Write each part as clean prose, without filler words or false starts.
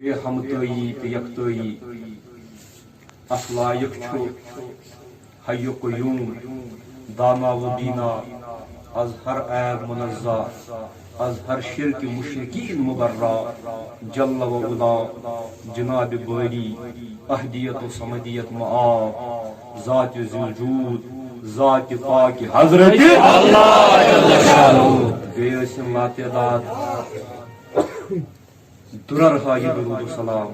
ہمتائی تو یکتائی اخلائق چھو حی قیوم دانا و دینا از ہر عیب منزہ از ہر شرک مشرکین مبرہ جل و علا جناب باری اہدیت و سمدیت معاف ذات ذوالجود ذات پاک حضرت اللہ گئے اسم لاتعداد درر ہائی درود و سلام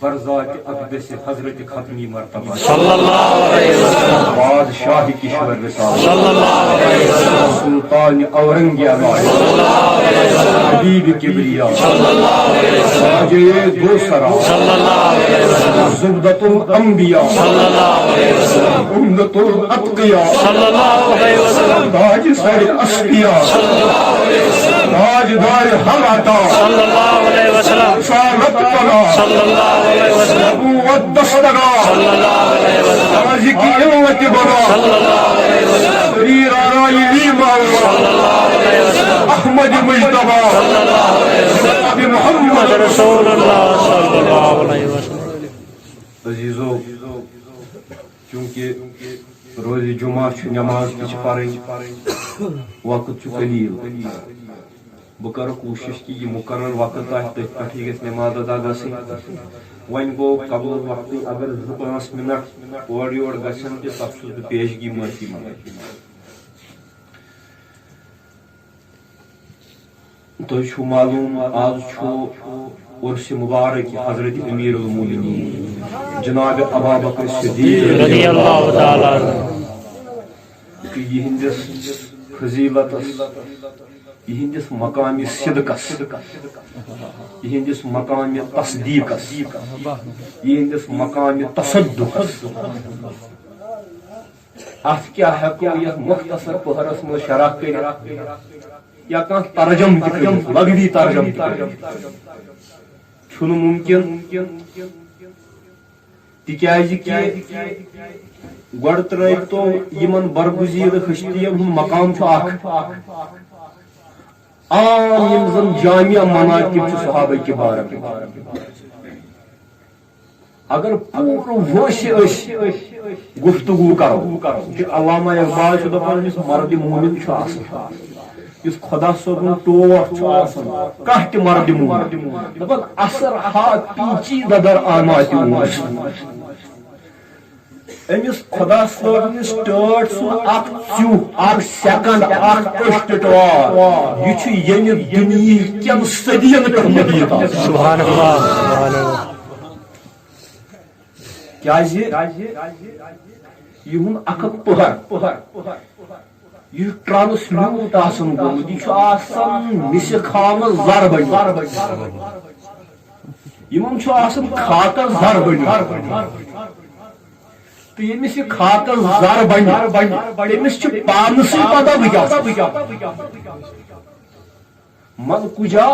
برذات اقدس حضرت ختمی مرتبہ صلی اللہ علیہ وسلم بادشاہ کشور رسال صلی اللہ علیہ وسلم سلطان اورنگزیب صلی اللہ علیہ وسلم حبیب کبریا صلی اللہ علیہ وسلم راجے دوسرا صلی اللہ علیہ وسلم زبدۃ الانبیاء صلی اللہ علیہ وسلم امدۃ الاتقیاء صلی اللہ علیہ وسلم تاج سر اصفیاء صلی اللہ علیہ وسلم تاجدار حلاتا صلی اللہ علیہ وسلم شارت پنا صلی اللہ علیہ وسلم نبوت دستگا صلی اللہ علیہ وسلم تاجی کی علمت بنا صلی اللہ علیہ وسلم سریر آرائی ایمان صلی اللہ علیہ وسلم احمد مجتبہ صلی اللہ علیہ وسلم محمد رسول اللہ صلی اللہ علیہ وسلم عزیزو چونکہ روز جمعہ نماز کی پڑھیں وقت قلیل بہ کرو کوشش کہ یہ مقرر وقت آئے تھی پہ گھس نماز ادا گھن ون گو قبل وقت اگر 2-5 منٹ اور یور گھن تو تب بہ پیشگی معافی منگان تھی معلوم آج عرس مبارک حضرت امیر المومنین جناب ابابکر صدیق رضی اللہ تعالی عنہ یہندس فضیلتس یہندس مقام صدقس یہندس مقام تصدیقس یہندس مقام تصدقس ات کیا ہیکو یہ مختصر پہرس مز شرح کر یا کان ترجم لغوی ترجم چھن ممکن تکیازِ کہ گۄڈٕ ترٲیتو یمن برگزیدٕ ہستین ہُنٛد مقام چھُ اکھ عام یم زن جامع مناقب چھِ صحابہ کبارن اگر پوٗرٕ وٲنٛسہِ أسۍ گفتگو کرو کہ علامہ اقبال چھُ دپان یُس مرد مومن چھُ آسان یُس خدا صٲبُن ٹوٹھ چھُ آسان کانٛہہ تہِ مرد مومن دپان اثر ہا پیچیدہ در آماتِ اوس امس خدا صٲبنس ٹٲٹھ سُنٛد اکھ ژیوٗہ اکھ سیکنڈ اکھ اشتٹوار یہ چھُ ییٚمہِ دُنیہِکۍ کٮ۪ن صدین پٮ۪ٹھ مُحیٖط آسان سبحان اللہ کیازِ یِہُنٛد اکھ اکھ پہر یہ ٹرانسلیوٹ آسان گوٚمُت یہِ چھُ آسان مِسہِ خامس زر بٔنِتھ یِمن چھُ آسان خاکس زر بٔنِتھ تو یمس یہ خاکس زر بن تمس پانس پتہ بہ من کجا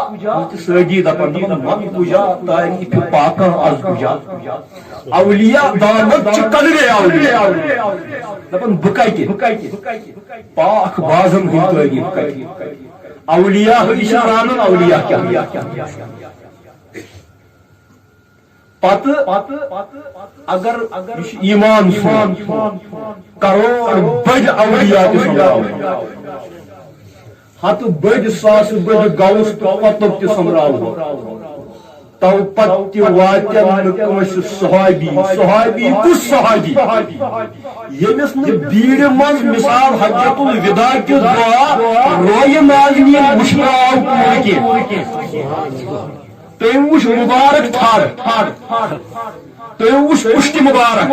سٲری دپان من کجا تاریخ پاکہ از کجا اولیاء دامت قدرے اولیاء دپان بہ کتہ پاک بازن ہند تاریخ کتہ اولیاء رانن اولیاء کیا پتہ اگر ایمان کروڑ بڑ اولیاء ہتھ بڑ ساس بڑ گوس قطب تہ سمراو تو پتہ واتن صحابی کس صحابی یمس بیڑ مز مثال حجت الوداع کس دعا رویہ نازنین مشراو پورکی تم وچ مبارک تھر تم وچ پشت مبارک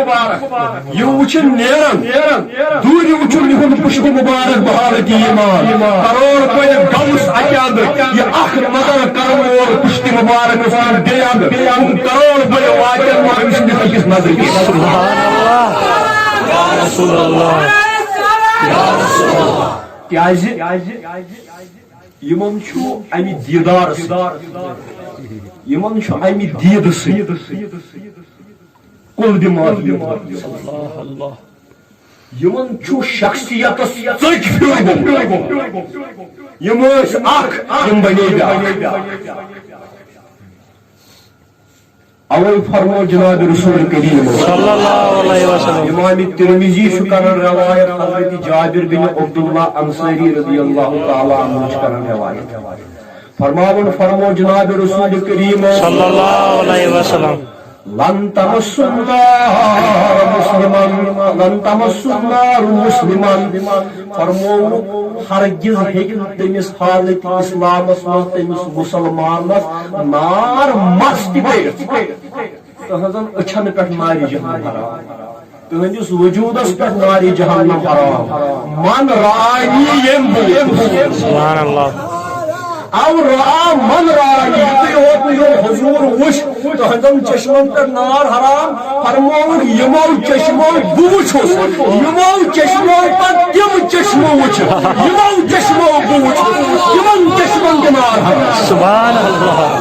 یہ وچن نیرن دور وچن یہ پشت مبارک بحالت ایمان کروڑ کوئی گوس اکیاد یہ اخ مدر کروڑ پشت مبارک فان دیاد کروڑ کوئی واجن مہمش نکس نظر کی سبحان اللہ یا رسول اللہ یا رسول اللہ کیاز یمن چھو امی دیدار یمن چھو امی دید سید کل دماغ یمن چھو شخصیت ژکھ پھیرگومُت یم ٲسۍ اکھ یم بنے بیٛاکھ اول فرمو جناب رسول کریم صلی اللہ علیہ وسلم امام ترمذی شکر روایت حضرت جابر بن عبداللہ انصاری رضی اللہ تعالی عنہ شکر روایت فرماون فرمو جناب رسول کریم صلی اللہ علیہ وسلم لن تمس النار مسلمان فرمو ہرگز ہیکن تمس حالت اسلام تمس مسلمان نار مس تہذن اچھن پہ ناری جہنم حرام تہندس وجودس پہ ناری جہنم حرام من رانی سبحان اللہ او را من رانی حضور وش تہذن چشمن پہ نار حرام فرمو یمو چشمو بوچھس یمو چشمو پہ تم چشمو وچھ یمو چشمو بوچھس یمن چشمن کے نار حرام سبحان اللہ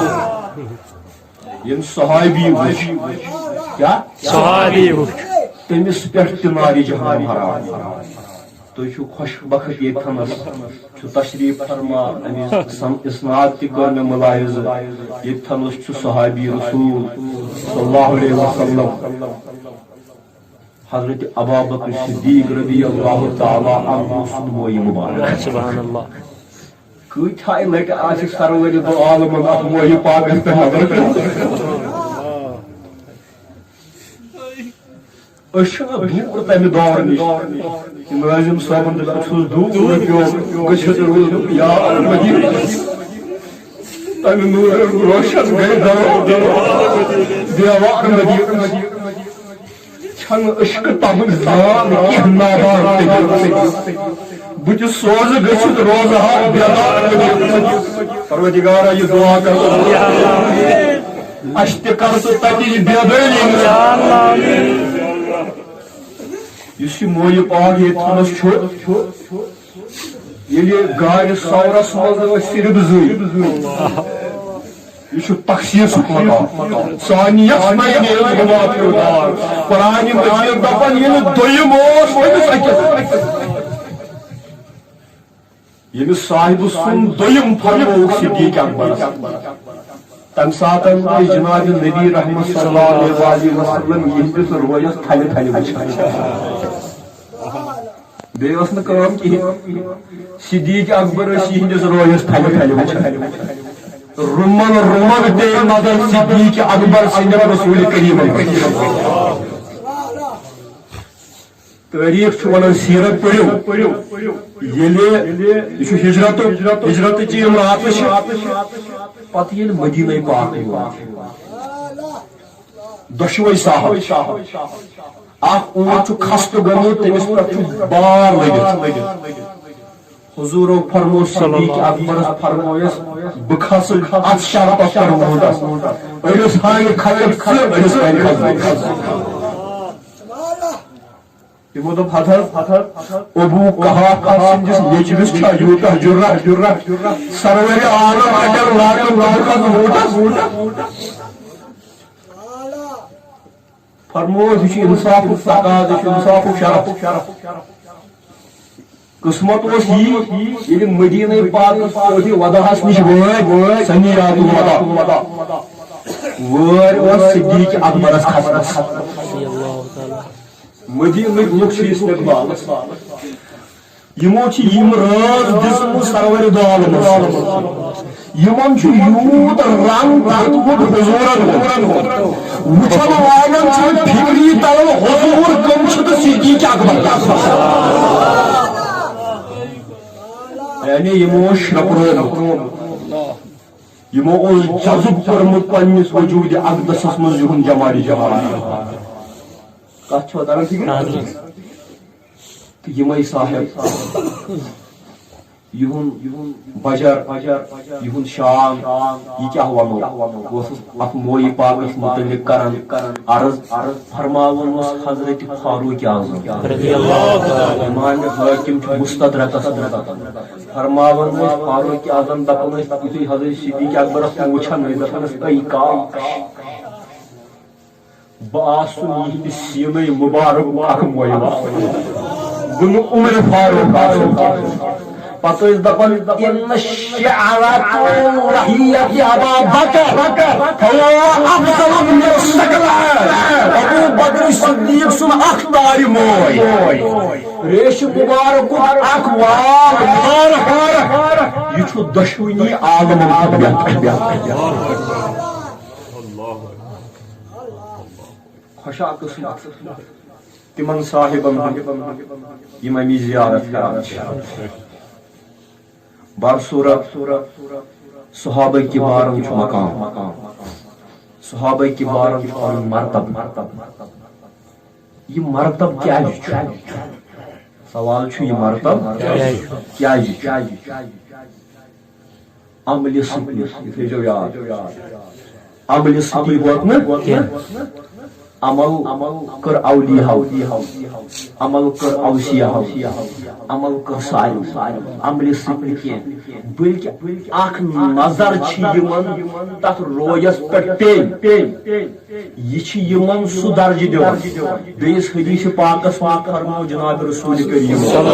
یم صحابی وچھ کیا صحابی تمس پہ ناری جہنم حرام تو چھو خوش بخت یتنس چھو تشریف فرما اسناد تہ کر میں ملاحظ یتنس چھو صحابی رسول صلی اللہ علیہ وسلم حضرت ابوبکر صدیق رضی اللہ تعالی عنہ سنوئی مبارک سبحان اللہ کتھائی لٹ آس سرور دو عالم موئی پاکس پہ نظر دور تمہ دور نش ملازم صاحب دور یا تمہ نور روشن گئی دیوار چھن عشق تمہ زان کیا نابان بچ سوز گھت روز پروردگارا یہ دعا کر اشت کر تو تتی بیداری اس موئی پاک یتنس گاڑی سورس مز صرف زی یہ تخصیص مقام سانی قرآن مجید دپان یہ صاحب سن دویم فرموک صدیق اکبر تم سات جناب نبی رحمت صلی اللہ علیہ وسلم یہندس رویس تھل تھل وچھان بیس نا کام کہین صدیق اکبر یہندس رویس تھل تھل وچھان رمن رمن دے نظر صدیق اکبر سند رسول کریم تاریخ ونان سیرت پڑھو یہ ہجرت چیم رات پتہ یل مدینہ پاک دشوئی صاحب اخ اونٹ خست گومت تمس پہ بار لگت حضور فرمو صدیق اکبر فرمویس بکھس ات شرط فرمودس ارس ہائے کھلک ارس ہائے تمو دپ حضرت ابو کہا سندس نیچوس چھا یوتہ جرت سرور عالم اگر لاگم لاگم موٹس فرمو یہ انصاف تقاض انصاف شرف قسمت اس یہ مدینہ پاک وداحس نش وٲتۍ سمیرات الوداع وٲر صدیق اکبرس کھسنس مدینہ لوگ استقبال یمو راز دسم سرور دو عالم یمن یوت رنگ حضورن وچھن والن فکری تل حضور کم صدیق اکبر یعنی یمو شرپرون یمو جذب کرمت پنس وجود اقدسس مز یہن جمالی کت چھو تران فکر یمے صاحب یہن بجر یہن شام یہ کیا ونو ات موئی پاکس متعلق کران عرض فرماون حضرت فاروق اعظم امام حاکم مستدرکس فرماون فاروق اعظم دپان یتھے حضرت صدیق اکبرس وچھان دپانس اے کاش باسن یہ سینے مبارک اخ موئی بن عمر فاروق پتہ دپان ان الشعرات هي ابا بکر فهو افضل من اختار موی ریش مبارک اخوار یہ دشونی عالم خوشا قسمت تمن صاحبن یم امی زیارت کران برصورت صحابہ کبارن چھ مقام صحابہ کبارن چھ مرتب یہ مرتب کیا سوال چھ یہ مرتب کیا عمل صدیق جو یاد عمل صدیق واتنا عمل کر اولیاء عمل کر اوصیاء عمل کر صالح عمل صدیق بلکہ اخ نظر چھ یمن تت رویس پٹ پین یہ چھ یمن سو درج دیوان بیس حدیث پاکس فرمو جناب رسول کریم صلی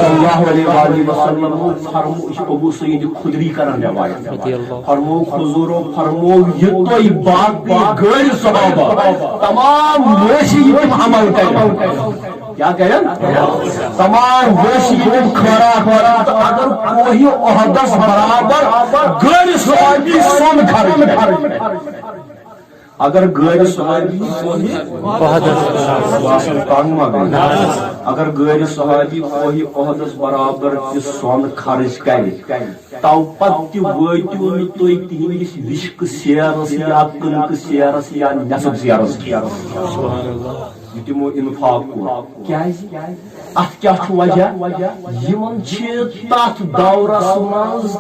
اللہ علیہ وسلم فرمو ابو سعید خدری کرن روایت فرمو حضور فرمو یہ تو بات غیر صحابہ تمام ویسی عمل کریں کیا کہیں تمام ویسی کھڑا اگر کوئی احدث برابر غیر صحابی سن خرچ اگر غیر صحابی اگر غیر صحابی کوئی احدث برابر سن خرچ کرے تو پتہ واتو تھی تہندس رشک سیرس یا کنک سیرس یا نصب سیرس یہ تمو انفاق ات کیا وجہ یمن تات دورس مز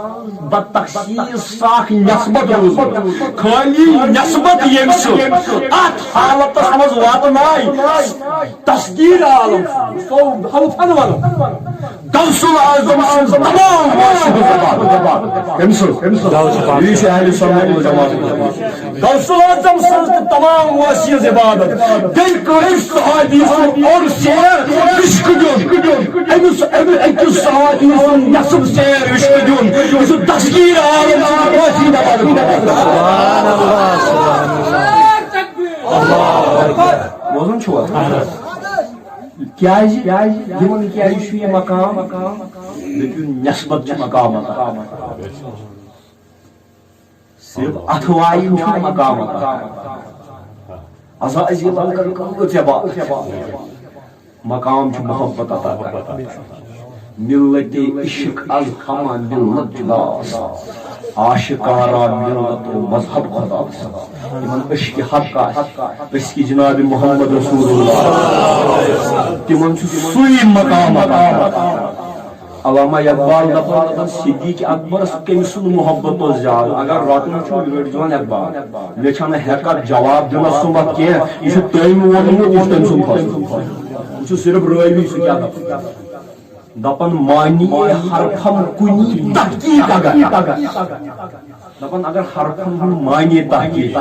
بتخصیص ساکھ نسبت روزمت خالی نسبت یم ات حالتس مز واتنائی تسکیر عالم غوث الاعظم تمام غوث الاعظم تمام واسیز عبادت دل صحابی اور سیر عشق دیون امس اکس صحابی نصب سیر عشق دیون اس تسکیر عالم واسید عبادت بوزن چھوا کیا یمن کیا یہ مقام لیکن نسبت مقام صرف اتوائی مقام مقام محبت عطا ملت عشق از ہما ملت جداس عاشقارا ملت و مذہب خداس تمن عشق حق عشق جناب محمد رسول اللہ تمن سوئی مقام علامہ اقبال دپان صدیق اکبر کم سن محبت زیادہ اگر راتن جان اقبال مے چھنہ ہیکا جواب دنس سمت کی یہ تم وونمت یہ تم سن فصل صرف راوی سہ کیا دپان مانی حرفم کنی تحقیق دپان اگر حرفم مانی تحقیق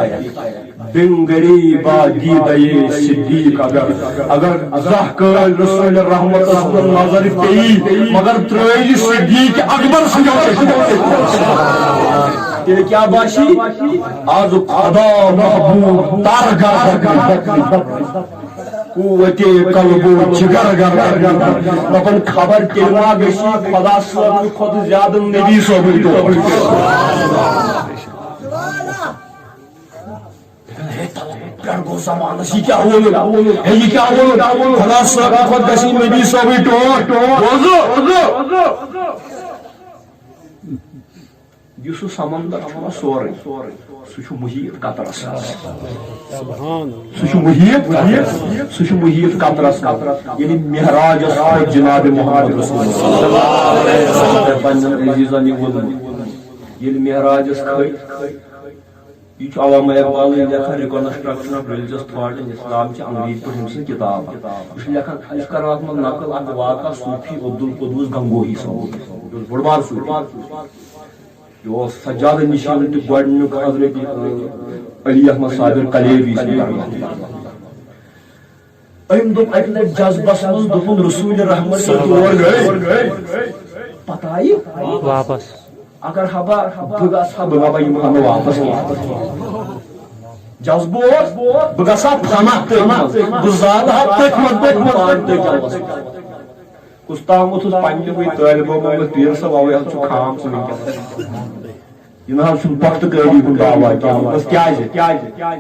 بنگری با دیدے صدیق اگر زہق رسول رحمت نظر پی مگر ترئی صدیق اکبر تیل کیا باشی آج خدا محبوب تارگاہ قوت قلب و جگر دپان خبر تیلوا گشی خدا صاحب خود زیادہ نبی صاحب گو زمانس یہ کیا خدا صاحب خود گشی نبی صاحب یہ سمندر سورے سہ محیط قطرس سہ محیط قطرس یعنی معراجس جناب محمد رسول اللہ یعنی معراجس کھت یہ علامہ اقبال لکھان reconstruction of religious thought in Islam انگریز پہ ہم کتاب یہ لکھان اس کرو ات من نقل اک واقعہ صوفی عبدالقدوس گنگوہی صاحب بڑ بار صوفی یہ سجادہ نشان تو گۄڈنیُک حضرت علی احمد صابر کلیوی ام دپ اک لٹ جذبس مز دپن رسول رحمت تور گئے پتہ آئی واپس اگر حبا بہ گژھا بہ واپس جذبہ بہ گژھا فنک بہ زالہ تٔتھۍ کس تام اوسُس پننہِ وٕنۍ طٲلبہِ علمَن پیٖر صٲب اوے حظ چھُ خام ژٕ وٕنکٮ۪نس یہ نہ حظ چھُنہٕ پختہٕ کٲری ہُنٛد دعوا کینٛہہ کیٛازِ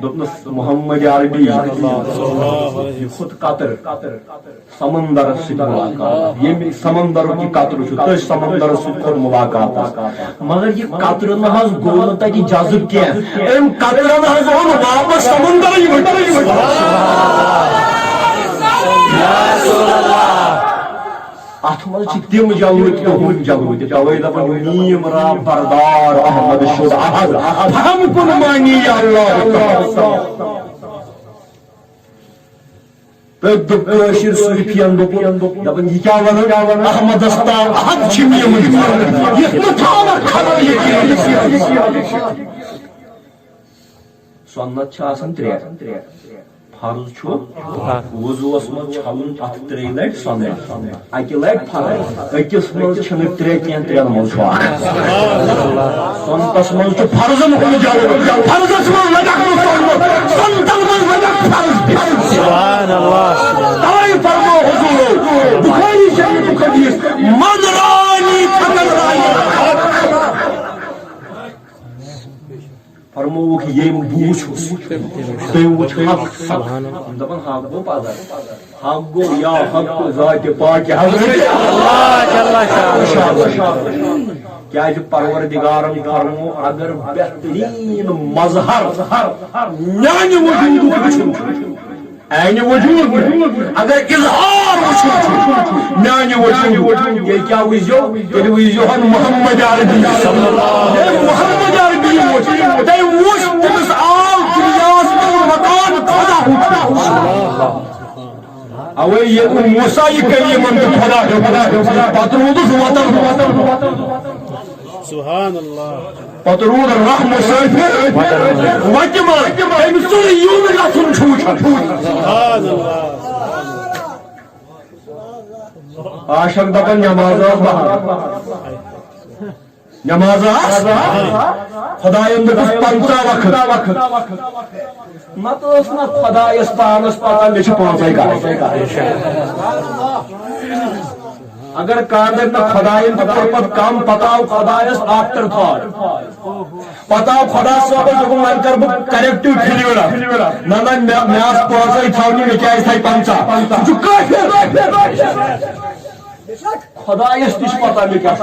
دوٚپنَس محمد عربی یہِ کھوٚت قطر سمندرس سۭتۍ ملاقات ییٚمہِ سمندرُک یہِ قطرٕ چھُ تٔتھۍ سمندرس سۭتۍ کھوٚت ملاقات مگر یہِ قطرٕ نہ حظ گوٚو نہٕ تتہِ جذب کینٛہہ أمۍ قطرن حظ اوٚن واپس سمندرٕے اتھ منٛز چھِ تِم جلوٕ تہِ ہُم جلوٕ تہِ توے دپان نیم را بردار احمد شد احد ہم کن مانی اللہ کٲشِر صوٗفیَن دپان یہِ کیٛاہ ونان احمدس تام احد چھِ نِمٕتۍ یتھ نہٕ تھاوکھ کھڑا ییٚتہِ سۄنت چھِ آسان ترٛےٚ فرض چھُ وضوٗوس منٛز چھلُن اتھ 3 لٹہِ سۄنت اکہِ لٹہِ فرض أکِس منٛز چھِنہٕ 3 کینٛہہ 3 منٛز چھُ اکھ سۄنتس منٛز چھُ فرضن ہُنٛد جلوٕ فرضس منٛز لگکھ نہٕ سۄنت سۄنتن منٛز لگکھ فرض سبحان اللہ توے فرمو حضور بخاری شریفُک حدیث من رانی فقط رانی فرمووُکھ ییٚمۍ بہٕ وٕچھُس تٔمۍ وٕچھ حق دپان حق گوٚو پگاہ حق گوٚو یا حق ذاتِ پاکہِ کیٛازِ پروردگارن فرمو اگر بہتریٖن مظہر میانہِ وجوٗدُک وٕچھُن عینہِ وجوٗد اگر اظہار وٕچھُن چھُ میانہِ وجوٗدُک ییٚلہِ کیٛاہ وٕچھزیو تیٚلہِ وٕچھزیوہن محمد عربی محمد عربی وٕچھ تٔمۍ وٕچھ تٔمِس آو دُنیاہس منٛز مکان خۄدا اوے ییٚلہِ موسیٰ یہِ کلیٖمن تہِ خۄدا ہیوٚک پتہٕ روٗدُس وطن سبحان اللہ پتہٕ روٗد رحم سۭتۍ وتہِ منٛز أمِس ژوٚر یُن گژھُن چھُ وٕچھان عاشق دپان نٮ۪ماز ٲس بہار نٮ۪ماز خۄداین دوٚپُس 50 وقت نتہٕ ٲس نہ خۄدایس پانس پتہ مےٚ چھِ 5 کرٕنۍ اگر کانٛہہ دپہِ نہ خۄداین تہِ کوٚر پتہٕ کم پتہٕ آو خۄدایس آفٹر تھاٹ پتہٕ آو خۄدا صٲبس دوٚپُن وۄنۍ کرٕ بہٕ کریکٹِو فِلوِر نہ مےٚ آسہٕ 5 تھاونہِ مےٚ کیٛازِ تھایہِ 50 سُہ چھُ کٲفِر خۄدایس تہِ چھِ پتہ مےٚ کیٛاہ چھُ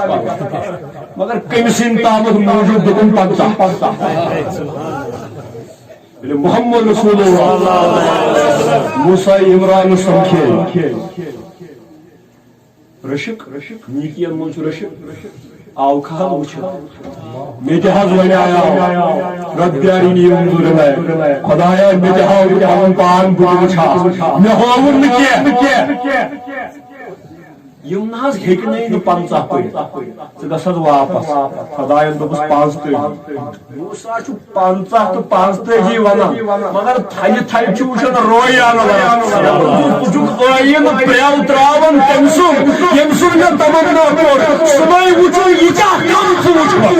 کرُن مگر کٔمۍ سٕنٛدِ تامتھ موٗجوٗب دوٚپُن 50 محمد رسول اللہ موسیٰ عمران سمکھے رشک نیکین منٛز چھُ رشک آو کھال وٕچھِتھ مےٚ تہِ حظ وَنیٛاو رۄبہِ ارِنی انظُر اِلَیَّ خۄدایا مےٚ تہِ ہاو بہٕ پنُن پان بہٕ وٕچھٕ مےٚ ہووُن نہٕ کینٛہہ یِم نہ حظ ہیٚکہِ نہٕ 50 پٔرِتھ ژٕ گژھ حظ واپس خۄداین دوٚپُس 45 موسیٰ چھُ 50 تہٕ 45 ونان مگر تھلہِ چھُ وٕچھان رویان ژٕ چھُکھ ٲیٖنہٕ پرٛٮ۪و تراوان تٔمۍ سُنٛد ییٚمۍ سُنٛد مےٚ تمنا کوٚر صُبحٲے وٕچھُن یہِ کیٛاہ کم ژٕ وٕچھمُت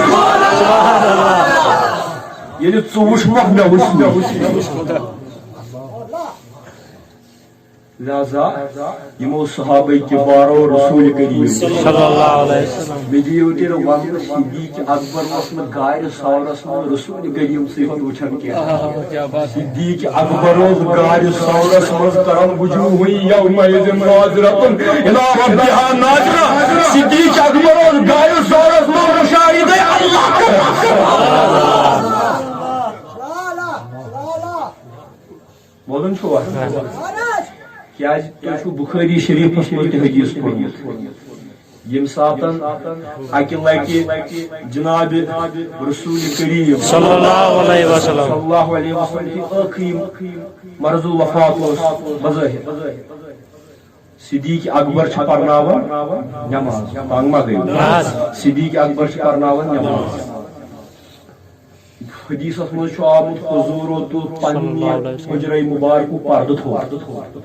ییٚلہِ ژٕ وٕچھمکھ مےٚ وٕچھ لہذا یمو صحابہ کبارو رسول کریم صلی اللہ علیہ وسلم مےٚ دِیِو تیٚلہِ وننہٕ صدیٖق اکبر اوس نہٕ گاڑِ سورس منٛز رسول کریم سۭتۍ وٕچھان کینٛہہ صدیٖق اکبر اوس گاڑِ سورس منٛز کران وجوٗہٕے یومئذ ناظرۃ الی ربہا ناظرہ صدیٖق اکبر اوس گاڑِ سورس منٛز مشاہدے اللہ بولان چھُوا کیٛازِ تۄہہِ چھُو بخاری شریفس منٛز تہِ حدیث پوٚرمُت ییٚمہِ ساتن اکہِ لٹہِ جناب رسول کریم صلی اللہ علیہ وسلم کہِ ٲخری مرض الوفات اوس بظٲہر صدیٖق اکبر چھُ پرناوان نٮ۪ماز تنگ ما گٔیو صدیٖق اکبر چھُ پرناوان نٮ۪ماز حدیثس منٛز چھُ آمُت حضوٗرو تُل پننہِ حجرے مُبارکُک پردٕ تھوٚد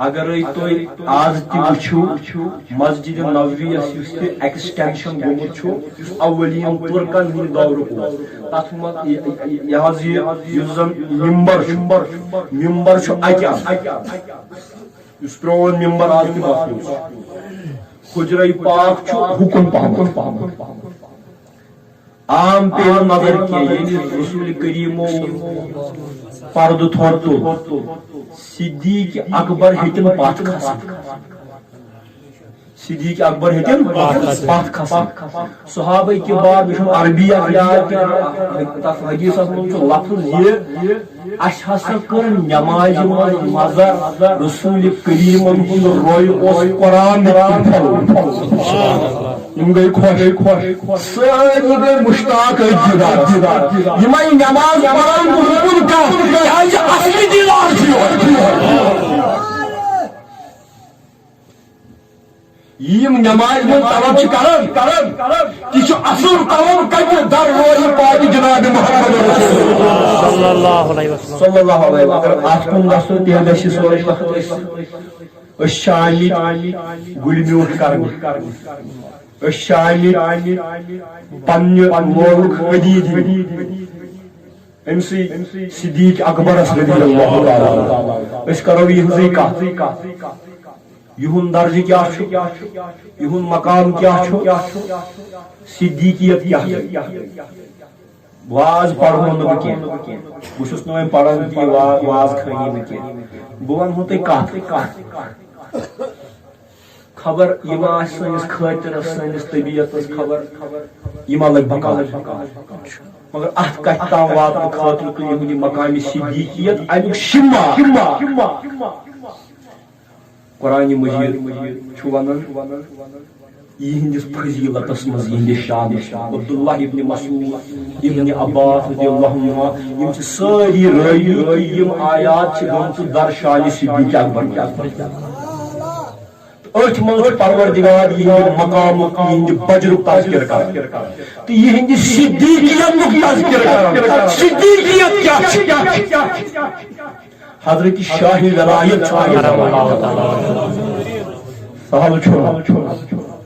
اگر تھی آز تچو مسجد نبوی ایکسٹینشن گومت اولین ترکن ہند دور تر یہ ممبر اتہ اس پرون ممبر آج تہ بس حجرہ پاک حکم عام پہ نظر کی رسول کریمو پرد تھوڑ صدیق اکبر ہیتن پتھ کھسن صدیق اکبر ہیتن پتھ کھسن صحابہ کبار مجھے عربی یاد حدیث لفظ یہ اش ہسا کر نماز مزہ رسول کریم روی قرآن گئی خوش ساری گئی مشتاق نماز نماز من طلب یہ اصل طلب کتہ در روز پاک جناب محمد صلی اللہ علیہ وسلم صلی اللہ علیہ وسلم اگر ات کن گھو تیل گھر سورے وقت شامل گل میوٹ کرنے شامل پنہ مولک حدید امسی صدیق اکبرس رضی اللہ تعالی اس کرو یہ کت یہن درجہ کیا یہن مقام کیا صدیقیت کیا واز پڑھو نا بہ بہس نا پڑھان کی واز کھانی نا کی بہ ونہو تہ کت خبر یہ سنس خاطر سنس طبیعت خبر یہ لگ بکار مگر ات کت تام واتن خاطر تو یہ مقام صدیقیت امیک شما قرآن مجید ونان یہندس فضیلتس مز یہندس شان عبداللہ ابن مسعود ابن عباس رضی اللہ عنہ یم ساری رئی یم آیات گمت در شان صدیق اکبر ات من پروردگار یہ مقام یہ بجر تذکر کر تو یہ صدیقیت تذکر کر صدیقیت کیا حضرت شاہ ولایت سہل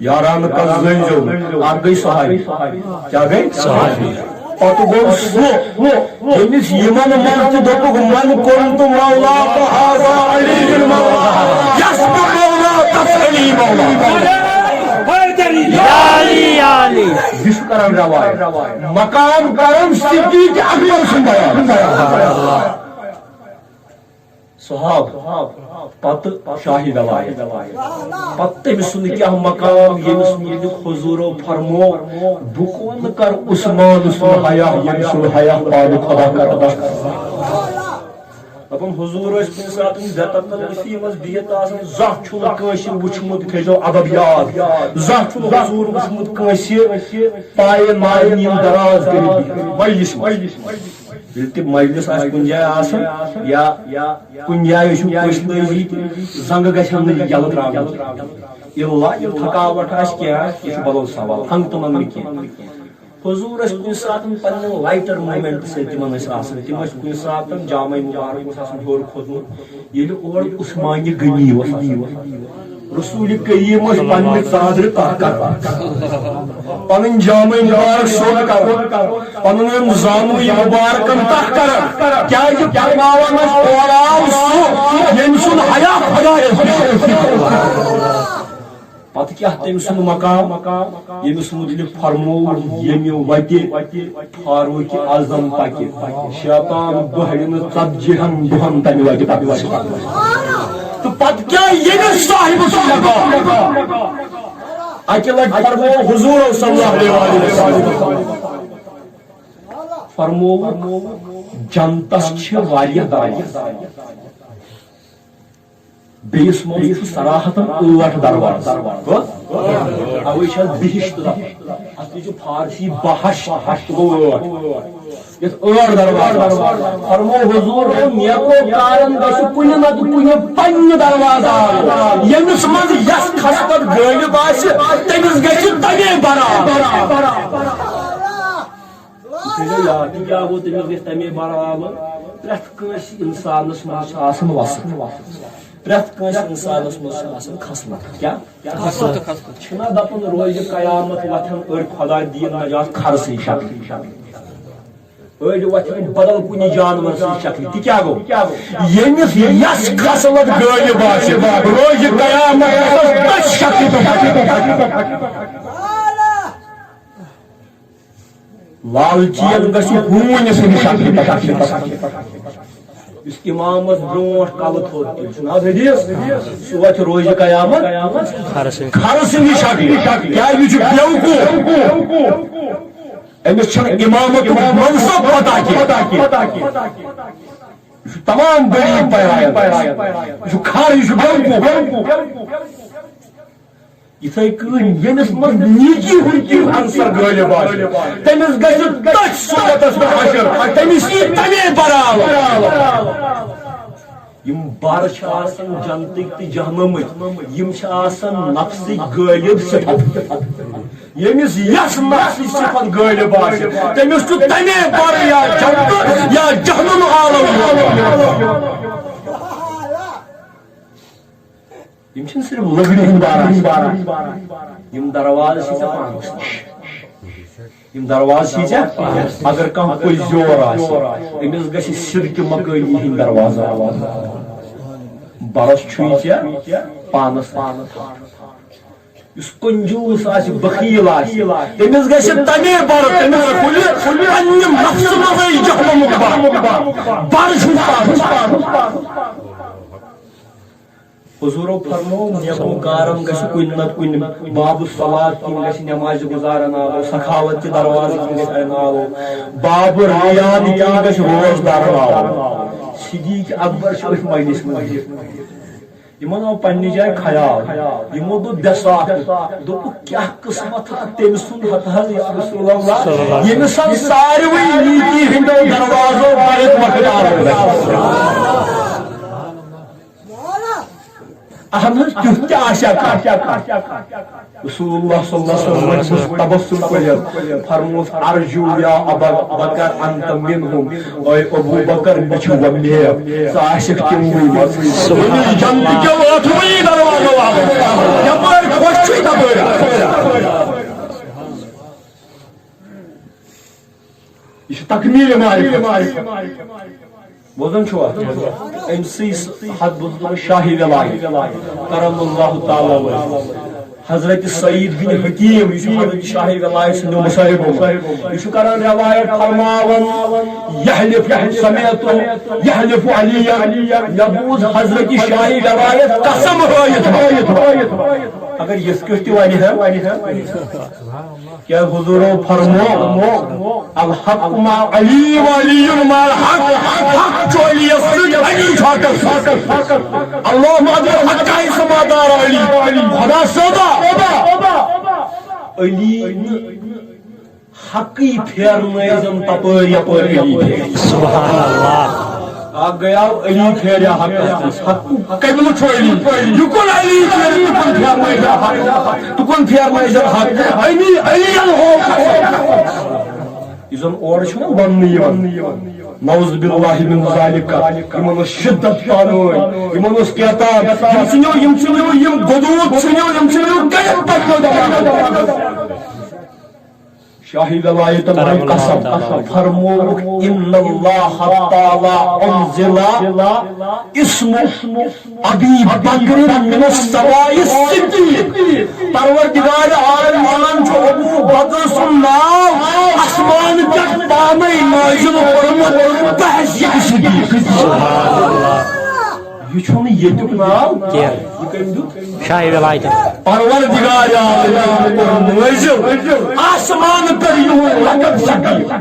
یاران کل زنجو ات گئی صحابی کیا گئی صحابی پتہ گو یمس یمن من دپک من کنت مولا هذا علی المولا یسبح مولا تسلی مولا کران روایت مقام کرم صدیق اکبر سن بیان صحاب پتہ شاہی ولایت پتہ تمس سن کیا مقام یمس حضورو فرمو بہ کون کر عثمان سن حیا یمس حیا پاد خدا کر دپن حضور اس کن سات زتن وسیع مز بہت آسان زانہ چھن کٲنٛسہِ وٕچھمُت تھٲیزیو ادب یاد زانہ چھن حضور وٕچھمُت کٲنٛسہِ پایہِ مارنہِ دراز کٔرِتھ مجلس ییٚلہِ تہِ مجلس آسہِ کُنہِ جایہِ آسان یا کُنہِ جایہِ چھُ پٔژھۍ لٲجی زنٛگہٕ گژھن نہٕ یلہٕ ترٛاونہِ اِلا ییٚلہِ تھکاوٹ آسہِ کینٛہہ یہِ چھُ بدل سوال ہنٛگہٕ تہٕ منٛگہٕ کینٛہہ حضور اس کُنہِ ساتہٕ پننہِ لایٹر مومنٹ سۭتۍ تِمن ٲسۍ آسان تِم ٲسۍ کُنہِ ساتہٕ جامع مبارک اوس آسان ہیوٚر کھوٚتمُت ییٚلہِ اور عثمانہِ غنی اوس آسان رسول کریم اوس پننہِ ژادرِ تہہ کران پنٕنۍ جامع مبارک سیوٚد کران پنُن زامُے مبارکن تہہ کران کیازِ فرماوان ٲسۍ اور آو سُہ ییٚمہِ سُنٛد حیا خۄدایس پتہ کیا تم سن مقام یمس متعلق فرمو یمہ وتہ فاروق اعظم پکہ شیطان بہرن ژتجیہن دہن تمہ وتہ پکہ تو پتہ کیا یمس صاحب سن مقام اکہ لٹ فرمو حضور صلی اللہ علیہ وسلم فرمو جنتس چھ واریاہ دروازٕ بیس مز صراحتن 8 دروازٕ اوے چھ بہشت ات فارسی بہش گو 8 دروازٕ فرمو حضور نیکو کارن گژھِ کُنہِ نتہٕ کُنہِ پننہِ دروازٕ ییٚمِس منٛز یس خسکت غٲلب آسہِ تٔمِس گژھِ تمے برابر یاد کیا گوٚو تٔمِس گژھِ تمے برابر پرٛٮ۪تھ کٲنٛسہِ انسانس منٛز چھِ آسان وسط پرت کنس انسانس مز خصلت کیا چھنا دپن روز قیامت وتھن اڑ خدا دین نجات خرسی شکل اڑ وتھن بدل کن جانور سی شکل تہ کیا گو یمس یس خصلت غالب آسہ روز قیامت تس شکل لالچین گژھِ ہوٗنۍ سٕنٛدِ شکلہِ اس امامس برونٹ کل تھوٚد تیٚلہِ چھُنہٕ حظ حدیث سُہ وتھِ روزِ قیامت کھرٕ سٕنٛدِ شکلہِ کیٛازِ یہِ چھُ بیوقوٗف أمِس چھنہٕ امامتُک منصب پتہ کینٛہہ یہِ چھُ تمام غریٖب پایان یہِ چھُ کھر یہِ چھُ بیوقوٗف یِتھے کٔنۍ ییٚمِس منٛز نیکی ہُنٛد تہِ عنصر غٲلب آسہِ تٔمِس گژھِ تٔتھۍ صوٗرتس منٛز حشر تٔمِس یی تمے برابر یِم بر چھِ آسان جنتٕکۍ تہٕ جہنمٕکۍ یِم چھِ آسان نفسٕکۍ غٲلب صفت ییٚمِس یس نفسٕچ صفت غٲلب آسہِ تٔمِس چھُ تمے بر یا جنتُک یا جہنم عالم یم چھنہٕ صرف لٔکرِ ہٕنٛدۍ باران یم درواز چھی ژےٚ پانس نِش یم درواز چھی ژےٚ اگر کانٛہہ پٔزۍ زور آسہِ أمِس گژھِ سِرکہِ مکٲنی ہٕنٛدۍ درواز برس چھُے ژےٚ پانس یُس کنجوٗس آسہِ بخیٖل آسہِ تٔمِس گژھِ تمے بر تٔمِس کھُلہِ پننہِ نفسہٕ منٛزٕے جہنمُک بر چھُنہٕ پانس حضورو فرمو نیکوکارن گژھِ کُنہِ نتہٕ کُنہِ باب الصلاۃ کِنۍ گژھِ نمازِ گزارن آلو سخاوت چہِ دروازٕ کِنۍ گژھِ اَنہٕ آلو باب ریان کِنۍ گژھِ روزدارن آلو صدیق اکبر چھُ أتھۍ مجلس منٛز یِمن آو پننہِ جایہِ خیال یِمو دوٚپ بٮ۪ساکھ دوٚپُکھ کیٛاہ قٕسمت تٔمۍ سُنٛد ہتہٕ حظ یا رسول اللہ ییٚمِس حظ ساروٕے نیکی ہٕنٛدیو دروازو بٔرِتھ مۄکلیٛو اہم تیُتھ تہِ آسیا رسول اللہ صلی اللہ علیہ وسلم تبسم کٔرِتھ فرموس ارجو یا ابا بکر انت منہم اے ابو بکر مےٚ چھُ وۄمید ژٕ آسکھ تِموٕے جنتٕکیو ٲٹھوٕے دروازو یپٲرۍ خۄش چھُے تپٲرۍ یہِ چھُ تکمیٖلِ معرفت بوزن چھوا أمسٕے حد بزرگ شاہ ولایت کرم اللہ تعالیٰ حضرت سعید بن حکیم یہ حضرت شاہ ولایت سندو مصاحب یہ کران روایت فرماون یحلف سمیت یحلف علی یبوز حضرت شاہ ولایت قسم ہٲیِتھ اگر یِتھ کٔٹھۍ تہِ ونہِ ہا کیا حضورو فرمو الحق مع علی وعلی مع الحق حق جو علی سۭتۍ علی چھُ اللهم اجعل حق سما دار علی خدا صدا علی حقی پھیرنٲیزن تپٲرۍ یپٲرۍ علی سبحان اللہ اکھ گٔیاو علی پھیریا حقس حق قبلہٕ چھُ علی یُکُن علی تُکُن پھیرنٲیزن حق علی یُس زن اورٕ چھُنہ وننہٕ یِوان نعوذ باللہ من ذالک یِمن ٲس شدت پانہٕ یِمن اوس کیتاب یِم ژھٕنِو یِم گۄدوٗد ژھٕنِو یِم ژھٕنِو کٔرِتھ شاہی ولایتن ہُنٛد قسم فرمووُکھ ان اللہ تعالی انزل اسم ابی بکر من السماء الصدیق پروردگار عالمین چھُ ابو بکر سُنٛد ناو آسمان پٮ۪ٹھ پانے نازل کوٚرمُت بحیثیت صدیق یہ چھُنہٕ ییٚتیُک ناو کینٛہہ یہِ کٔمۍ دیُت شاہ ولایت پروردگار عالمین نازل آسمان پٮ۪ٹھ یِہُنٛد لقب صدیق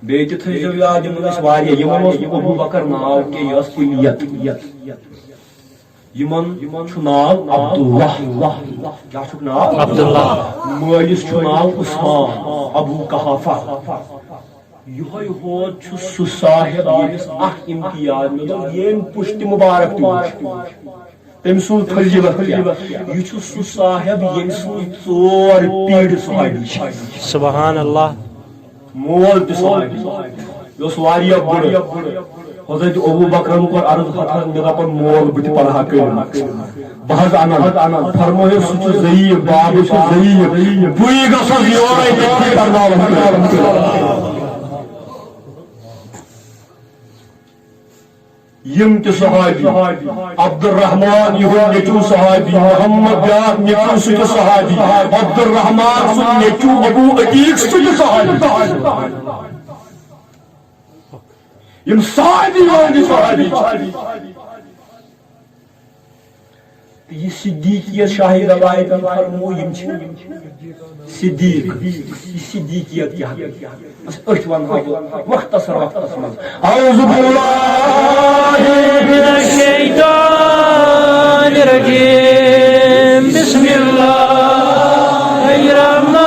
بیٚیہِ تہِ تھٲیزیو یاد یِمن ٲسۍ واریاہ یِمن اوس نہٕ ابوٗ بکر ناو کینٛہہ یہِ ٲس کُنیت یِمن چھُ ناو عبداللہ کیٛاہ چھُکھ ناو عبداللہ مٲلِس چھُ ناو عثمان ابوٗ قحافہ یِہوے ہوت چھُ سُہ صاحب ییٚمِس اکھ امتیاز مےٚ دوٚپ ییٚمۍ پُشتہِ مُبارک تہِ وٕچھ تٔمۍ سُنٛد فضیلت یہِ چھُ سُہ صاحب ییٚمۍ سٕنٛز 4 پیٖرِ صحابی چھِ سبحان اللہ مول تہِ صحابی یہِ اوس واریاہ بوٚڑ حضرت ابو بکرن کو عرض فتحن میں دپن مول بت پڑھا کر بہت آنند فرموے سچ ضعیف باب چھ ضعیف بوئی گژھس یورے تھی کرناو یم تہ صحابی عبد الرحمن یہ نیچو صحابی محمد بیاق نیچو سہ صحابی عبد الرحمن سن نیچو ابو عتیق سہ صحابی یم صحابی یہ صدیقیت شاہی روایت فرمو یم صدیق صدیقیت کیا اچھ ونہا مختصر اعوذ باللہ من الشیطان الرجیم بسم اللہ الرحمن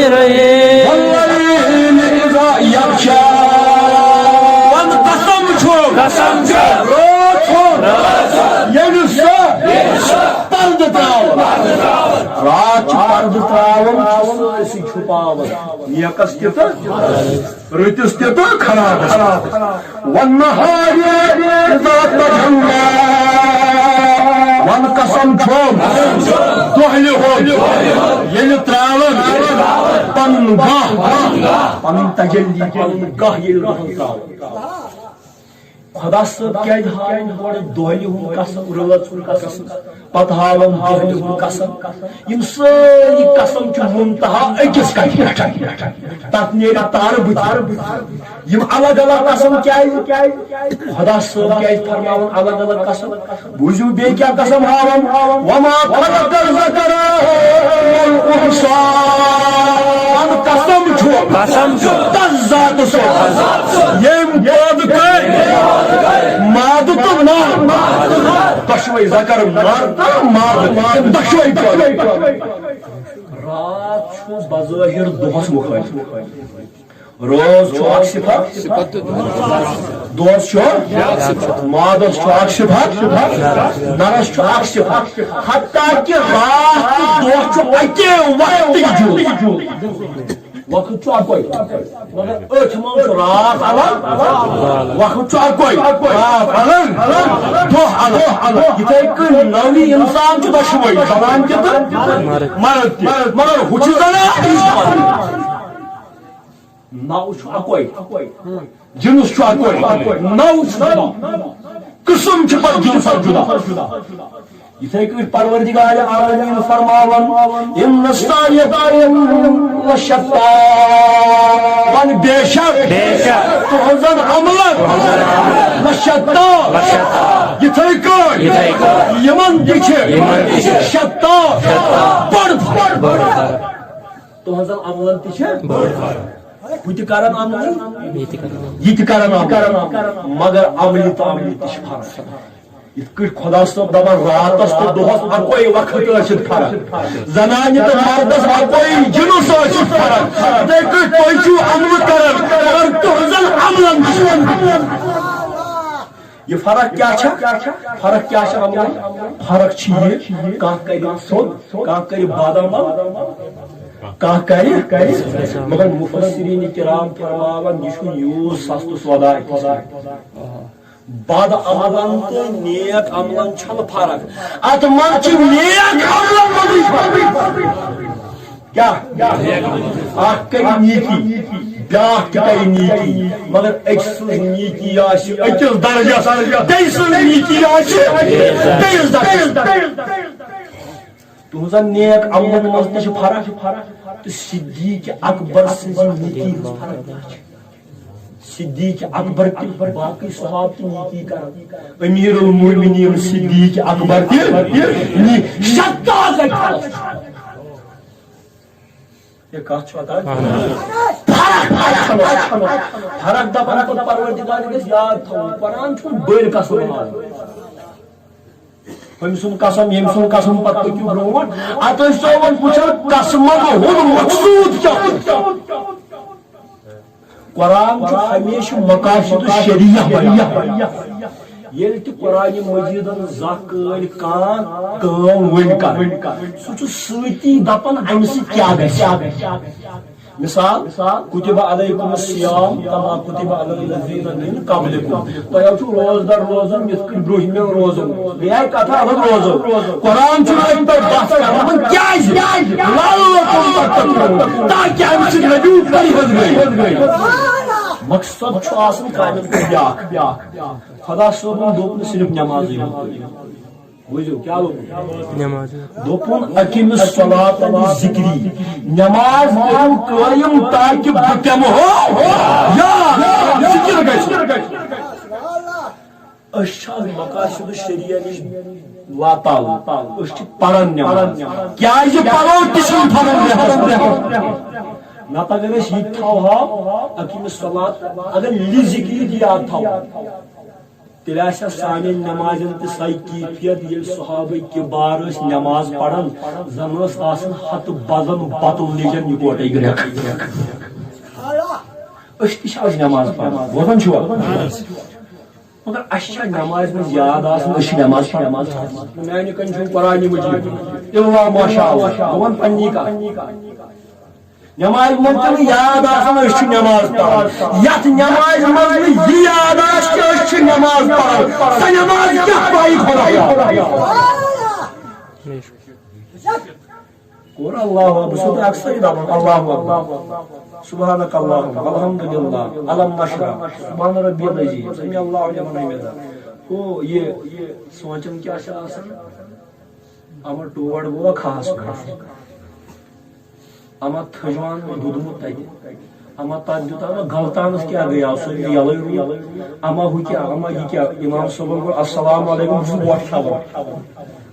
الرحیم واللیل اذا یغشی ون قسم چھو پرد تراون رات پرد تراون سرسی چھپاون نیکس تہ رتس تہ خراب والنہار اذا تجلی ون قسم چھو دہلہ یل تراون پن گاہ پن تجلی پن گاہ یل تراون خدا صاحب کیا ہاون گوڑ دہلی ہن قسم رات ہن قسم پتہ ہاون دہلی ہن قسم یم ساری قسم چھ منتہا اکس کتھ تت نیرِ تار بت یم الگ الگ قسم کیا خدا صاحب کیا فرماون الگ الگ قسم بوزو بے کیا قسم ہاون وما خلق الذکر والانثى قسم چھو تس ذات سے یم بود ماد تو نار دشوئی ذکر ماد دشوئی رات چھو بظاہر دہس مخالف روز چھو اک صفت دہس چھو مادس چھو اک صفت نرس چھو اک صفت حتیٰ کہ رات دہ چھو اکے وقت جو وقت چھو اکوئی مگر اٹھ من چھو رات الگ وقت چھو اکوئی رات الگ دہ الگ یتھے کن نوی انسان چھو دشوئی زنان تہ مرد تہ مگر ہُہ چھُ زنان نو چھو اکوئی جنس چھو اکوئی نو چھو قسم چھو پر جنسا جدا یتھے کن پروردگار عالمین فرماون ان الساریقین وشتا ون بے شک تہذن عملن وشتا یتھے کن یمن تہ شتا بڑ تہذن عملن تہ بہ تہ کران عمل یہ تہ کران مگر عملی تو عملی تہ فرق یت خدا صاحب دپان راتس تو دہس اکوئی وقت ٲسِتھ فرق زنانہِ تو مردس اکوئی جنس ٲسِتھ فرق یتھے کٔنۍ تُہۍ چھِو عملہٕ کران مگر تُہنٛزن عملن یہ فرق کیا فرق کیا عملن فرق چھ یہ کانٛہہ کرِ سیوٚد کانٛہہ کرِ بادامل کانٛہہ کرِ مگر مفسرین کرام فرماوان یہ چھُ یوٗت سستہٕ سودا بد عملن تو نیک عملن چھل فرق ات من چھ نیک عملن کیا اکھ کر نیکی بیاکھ تہ کر نیکی مگر أکس سٕنٛز نیکی آسہِ أکِس درجس بیٚیہِ سٕنٛز نیکی آسہِ بیٚیِس درجس تہنٛزن نیک عملن منٛز تہِ چھِ فرق تہٕ صدیق اکبر سٕنٛز نیکی ہٕنٛز فرق صدیق اکبر تہ باقی صحابہ تہ نیکی کران امیر المومنین صدیق اکبر تہ شتاز یہ کتھ چھ فرق دپان پروردگار گژھِ یاد تھاوُن قرآن چھُنہٕ بٔڑ قسم ہاوان أمۍ سُنٛد قسم ییٚمۍ سُنٛد قسم پتہٕ پٔکِو برونٛٹھ اتھ ٲسۍ تو وۄنۍ وٕچھان قسمن ہُنٛد مقصوٗد کیٛاہ قرآن ہمیشہ مقاصد شریعہ یل تہ قرآن مجیدن زکل کان کام ون کر سہ ستی دپان امہ سۭتۍ کیا گژھِ مثال کتب علیکم الصیام کما کتب علی الذین من قبلکم تۄہہِ چھُو روزدار روزُن یِتھ کٔنۍ برٛونٛہمٮ۪و روزُن بیٚیہِ آیہِ کتھا الگ روزُن قرآن چھُ اَمہِ پٮ۪ٹھ بحث کران کیٛازِ لعلکم تتقون تاکہِ اَمہِ سۭتۍ لٔگِو پرہیز گٔے مقصد چھُ آسان کامٮ۪ن پٮ۪ٹھ بیٛاکھ خدا صٲبن دوٚپ نہٕ صرف نٮ۪مازٕے بوٗزِو کیٛاہ دوٚپُن اقیم الصلاۃ لذکری نٮ۪ماز کٔرِو قٲیِم تاکہِ بہٕ دِمہو ذِکر گژھِ أسۍ چھِ آز مقاصد الشریعہ نِش واتاوٕنۍ أسۍ چھِ پران نٮ۪ماز کیٛازِ پرو تہِ چھُنہٕ پرُن نتہٕ اگر أسۍ یہِ تہِ تھاوہو اقیم الصلاۃ اگر لذکری تہِ یاد تھاوو تیٚلہِ آسہِ سانٮ۪ن نٮ۪مازٮ۪ن تہِ سۄے کیفیت ییٚلہِ صحابہ کِبار ٲسۍ نٮ۪ماز پران زن ٲس آسان ہتہٕ بدن بتُل لیجن یِکوٹے گرٛٮ۪کھ أسۍ تہِ چھِ آز نٮ۪ماز پران بوزان چھُوا مگر اَسہِ چھا نٮ۪مازِ منٛز یاد آسان أسۍ چھِ نٮ۪ماز پران میانہِ کَنہِ چھُ قرآنِ مجیٖد اِلا ماشاء اللہ بہٕ وَنہٕ پننی کتھ نٮ۪مازِ منٛز چھنہٕ یاد آسان أسۍ چھِ نٮ۪ماز پران یتھ نٮ۪مازِ منٛز نہٕ یہِ یاد آسہِ کہِ أسۍ چھِ نٮ۪ماز پران سۄ نٮ۪ماز کیٛاہ پایہِ خۄدایا کوٚر اللہ بہٕ چھُس تۄہہِ اکثر دپان اللہ اکبر سبحانک اللہم الحمدللہ الم نشرح سبحان ربی العظیم سمی اللہ لمن حمدہ ہو یہ سونچن کیٛاہ چھُ آسان اما ٹوڑ گوٚوا خاص اما تھجوان دودمت تتہِ اما تتھ دیُت اما غلطانس کیٛاہ گٔے آو سٲری یلے روٗد اما ہُہ کیٛاہ اما یہِ کیٛاہ امام صٲبن کوٚر السلام علیکم بہٕ چھُس وۄٹھ کھٮ۪وان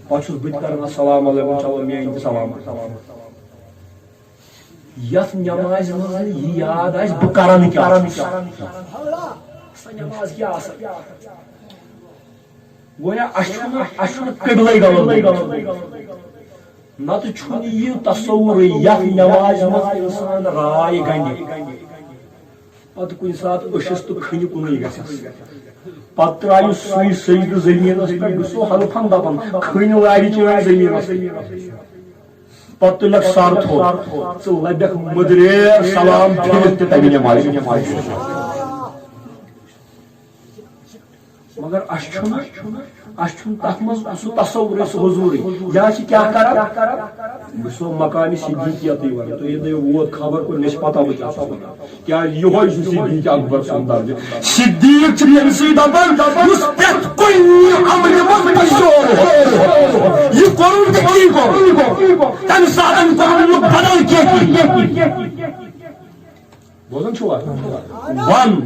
پتہٕ چھُس بہٕ تہِ کران السلام علیکم چلو میٲنۍ تہِ سلام یتھ نٮ۪مازِ منٛز نہٕ یہِ یاد آسہِ بہٕ کران کیٛاہ سۄ نٮ۪ماز کیٛاہ آسان گویا اَسہِ چھُنہٕ قبلے غلط نتہٕ چھُنہٕ یہِ تصورٕے یتھ نٮ۪مازِ منٛز انسان راے گنڈِ پتہٕ کُنہِ ساتہٕ أچھس تہٕ کھٕنہِ کُنُے گژھٮ۪س پتہٕ ترٛایہِ سُے سجدٕ زٔمیٖنس پٮ۪ٹھ بہٕ چھُسو حلفن دپان کھٕنۍ وارِ چٲنۍ زٔمیٖنس پتہٕ تُلکھ سر تھوٚد ژٕ لبکھ مٔدریر سلام پھِرِتھ تہِ تمہِ نٮ۪مازِ مگر اَسہِ چھُنہٕ تتھ منٛز سُہ تصورٕے سُہ حضوٗرٕے یا چھِ کیٛاہ کران بہٕ چھُسو مقامہِ صدیٖقیتٕے ونان تُہۍ ییٚلہِ ووت خبر کوٚر مےٚ چھِ پتہ بہٕ کیٛاہ چھُس ونان کیٛازِ یِہوے چھُ صدیٖق اکبر سُنٛد درجہِ صدیٖق چھُ ییٚمہِ سۭتۍ دپان یُس پرٛٮ۪تھ کُنہِ عملہِ منٛز پٔشور یہِ کوٚرُن تہٕ تی کوٚر تمہِ ساتہٕ کوٚرُن نہٕ بدل کینٛہہ بوزان چھُوا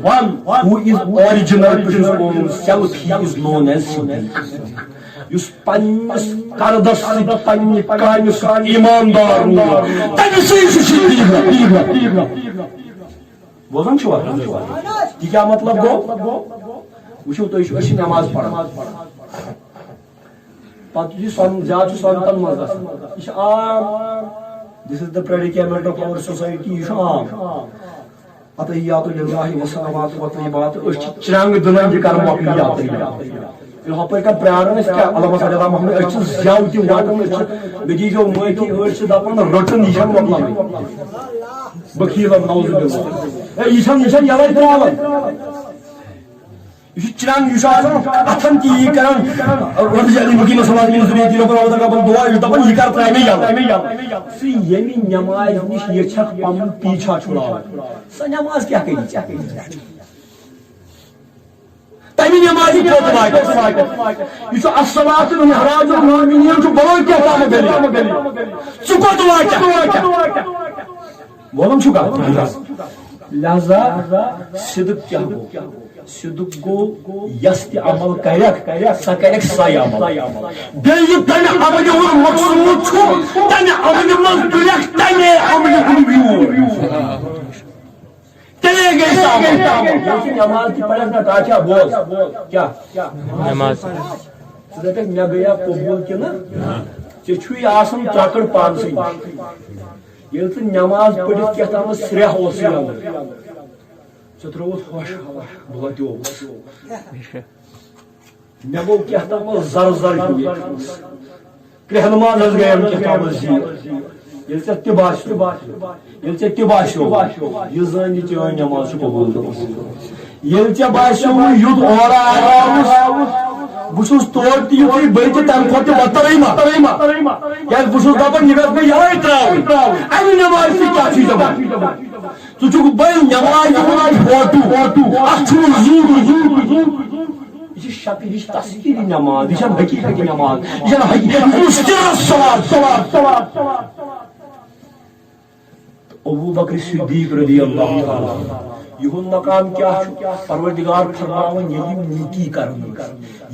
one who is original self he is known as Siddiq یُس پننِس کردس سۭتۍ پننہِ کامہِ سۭتۍ ایٖماندار روٗد تمہِ سۭتۍ چھُ صدیٖق بوزان چھُوا یہِ کیٛاہ مطلب گوٚو وٕچھِو تُہۍ چھِو أسۍ چھِ نٮ۪ماز پران پتہٕ یہِ زیادٕ چھُ سۄنتن منٛز گژھان یہِ چھُ عام دِس از د پریڈِکیمنٹ آف اور سوسایٹی یہِ چھُ عام عطیات للہ وصلوات وطیبات أسۍ چھِ چرنٛگ دٕنان یہِ کرو عطیات ییٚلہِ ہۄپٲرۍ کانٛہہ پرٛاران أسۍ کیٛاہ اللہُ صلی علی محمد أسۍ چھِ زٮ۪و تہِ وٹان أسۍ چھِ مےٚ دیٖزیو معٲفی أڑۍ چھِ دپان رٔٹُن یہِ چھنہٕ مۄکلاوٕنۍ بخیٖلن نعوذ باللہ یہِ چھنہٕ یلے ترٛاوان یہ چرنگ یہ اتن تی کران دعا دپان یہ کر ترٛایہِ ژٕ ییٚمہِ نٮ۪مازِ نِش یژھکھ پنُن پیچھا چھُڑاوُن سۄ نٮ۪ماز کیٛاہ کٔری تمہِ نٮ۪مازِ پوٚت واتہِ یہِ چھُ الصلاۃ معراج المؤمنین چھُ بلو کیٛاہ تام گٔلی ژٕ کوٚت واتہِ بولان چھُ کتھ لہذا صدق کیٛاہ گوٚو صدق گوٚو یس تہِ عمل کرکھ سۄ کرکھ سۄے عمل بیٚیہِ تمہِ عملہِ ہُنٛد مقصوٗد چھُ تمہِ عملہِ منٛز تُلکھ تمے عملہِ ہُنٛد بیوٗر تیٚلے گٔے سۄ عمل نٮ۪ماز تہِ پرکھ نہ ٹاچا بوز کیٛاہ نٮ۪ماز ژٕ دپکھ مےٚ گٔیا قبوٗل کِنہٕ ژےٚ چھُے آسان ژکٕر پانسٕے ییٚلہِ ژٕ نٮ۪ماز پٔرِتھ کیٛاہ تامَتھ سرٛیٚح اوس یِوان ژےٚ ترٛووُتھ ہوش بہٕ لۄتیووُس مےٚ گوٚو کیٛاہ تامَتھ زر کرٛہنہٕ ماز حظ گٔیم کیٛاہ تامَتھ زیٖر یل ژےٚ تہِ باسیو یہِ زٲنۍ یہِ چٲنۍ نٮ۪ماز چھِ قبوٗل گٔمٕژ ییٚلہِ ژےٚ باسیو یُتھ اورٕ آوُس بہٕ چھُس تورٕ تہِ یُتھُے بہٕ تہِ تَمہِ کھۄتہٕ تہِ بدترٕے کیٛازِ بہٕ چھُس دپان یہِ گژھِ مےٚ یَوَے ترٛاوٕنۍ اَمہِ نٮ۪مازِ سۭتۍ کیٛاہ چھُے دپان ژٕ چھُکھ بٔلۍ نٮ۪مازِ فوٹوٗ اَتھ چھُنہٕ زوٗر یہِ چھِ شکل یہِ چھِ تصویٖری نٮ۪ماز یہِ چھنہٕ حقیٖقتی نٮ۪ماز یہِ چھنہٕ ابو بکر صدیق رضی اللہ تعالیٰ یہُنٛد مقام کیا چھُ پروردگار فرماوان ییٚلہِ یِم نیکی کرن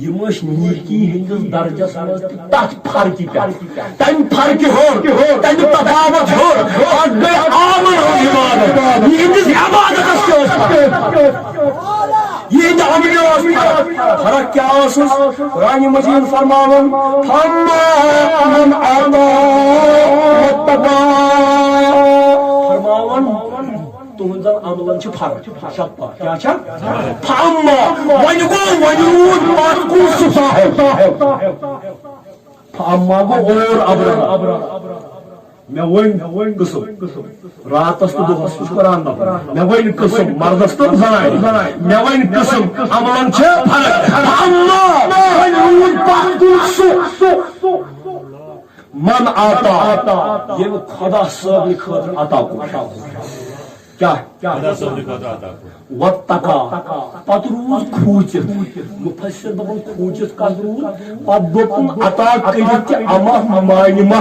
یِم ٲسۍ نیکی ہٕنٛدِس درجس منٛز تہِ تتھ فرقہِ پٮ۪ٹھ تمہِ فرقہِ ہیوٚر تمہِ تفاوت ہیوٚر اتھ گٔے عامن ہٕنٛز عبادت یِہنٛدِس عبادتس تہِ ٲس یِہنٛدِ عملہِ ٲس فرق کیا ٲسٕس قرآنِ مجیٖد فرماوان فرماوان تُہنٛزن عملن چھِ فرق کیا چھا فاما وۄنۍ گوٚو وۄنۍ روٗد پتہٕ کُن سُہ صاحب فاما گوٚو اور ابرا مےٚ ؤنۍ قٕسم راتس تہٕ دۄہس چھُ قرآن دپان مےٚ ؤنۍ قٕسم مردس تہٕ زنانہِ مےٚ ؤنۍ قٕسم عملن چھِ فرق فاما وۄنۍ روٗد پتہٕ کُن سُہ من آتا ییٚمہِ خۄدا صٲبنہِ خٲطرٕ عطا کوٚر وتقا پتہٕ روٗز کھوٗژِتھ مُفسِر دپان کھوٗژِتھ کتھ روٗد پتہٕ دوٚپُن عطا کٔرِتھ تہِ اما مانہِ ما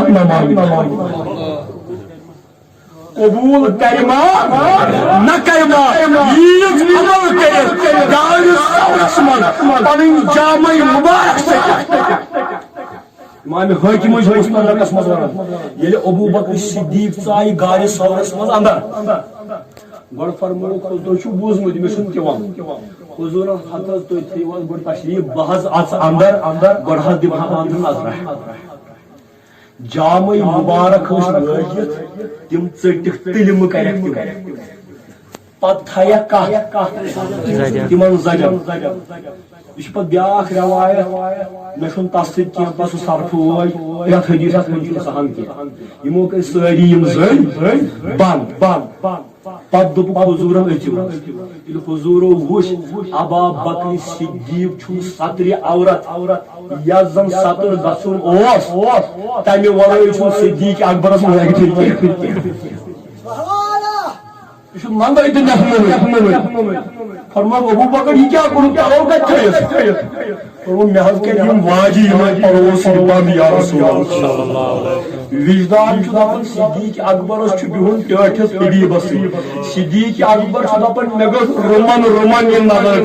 قبوٗل کرِ ما نہ کرِ ما ییٖژ عمل کٔرِتھ گاڑِ سورس منٛز پنٕنۍ جامے مُبارک امام حاکم چھُ مستدرکس منٛز ونان ییٚلہِ ابوٗ بکر صدیق ژایہِ گاڑِ سورس منٛز اندر گۄڈٕ فرمووُکھ تُہۍ چھُو بوٗزمُت مےٚ چھُنہٕ تہِ وَنُن حضوٗرن ہت حظ تُہۍ تھٲیِو حظ گۄڈٕ تشریٖف بہٕ حظ اژٕ اندر گۄڈٕ حظ دِمہٕ ہا اندر نظرا جامے مُبارک ٲسۍ لٲگِتھ تِم ژٔٹِکھ تِلمہٕ کرٮ۪کھ تِم پتہٕ تھایکھ کتھ تِمن زجن یہ پتہ بیاکھ روایت مے چھُنہٕ تس سۭتۍ کینٛہہ پتہٕ سُہ صرفہٕ یتھ حدیثس منٛز چھُنہٕ سہن کینٛہہ یِمو کٔرۍ سٲری یِم زٔنۍ بنٛد پتہٕ دوٚپُکھ حضوٗرن أژِو ییٚلہِ حضوٗرو وُچھ ابا بکر صدیق چھُنہٕ سترِ عورت یتھ زن ستر گژھُن اوس تمہِ ورٲے چھُنہٕ صدیق اکبرس لٲگِتھ یہ چھُ منٛدے تہِ نٮ۪صمٲنی فرماو ابوٗ بکر یہِ کیٛاہ کوٚرُتھ پلو کتہِ تھٲیِتھ فرموو مےٚ حظ کٔرۍ یِم واجہِ یِمے پلوو سۭتۍ بنٛد یا رسول اللہ وجدان چھُ دپان صدیق اکبرس چھُ بِہُن ٹٲٹھِس حبیبس سۭتۍ صدیق اکبر چھُ دپان مےٚ گٔژھ رُمن یہِ نظر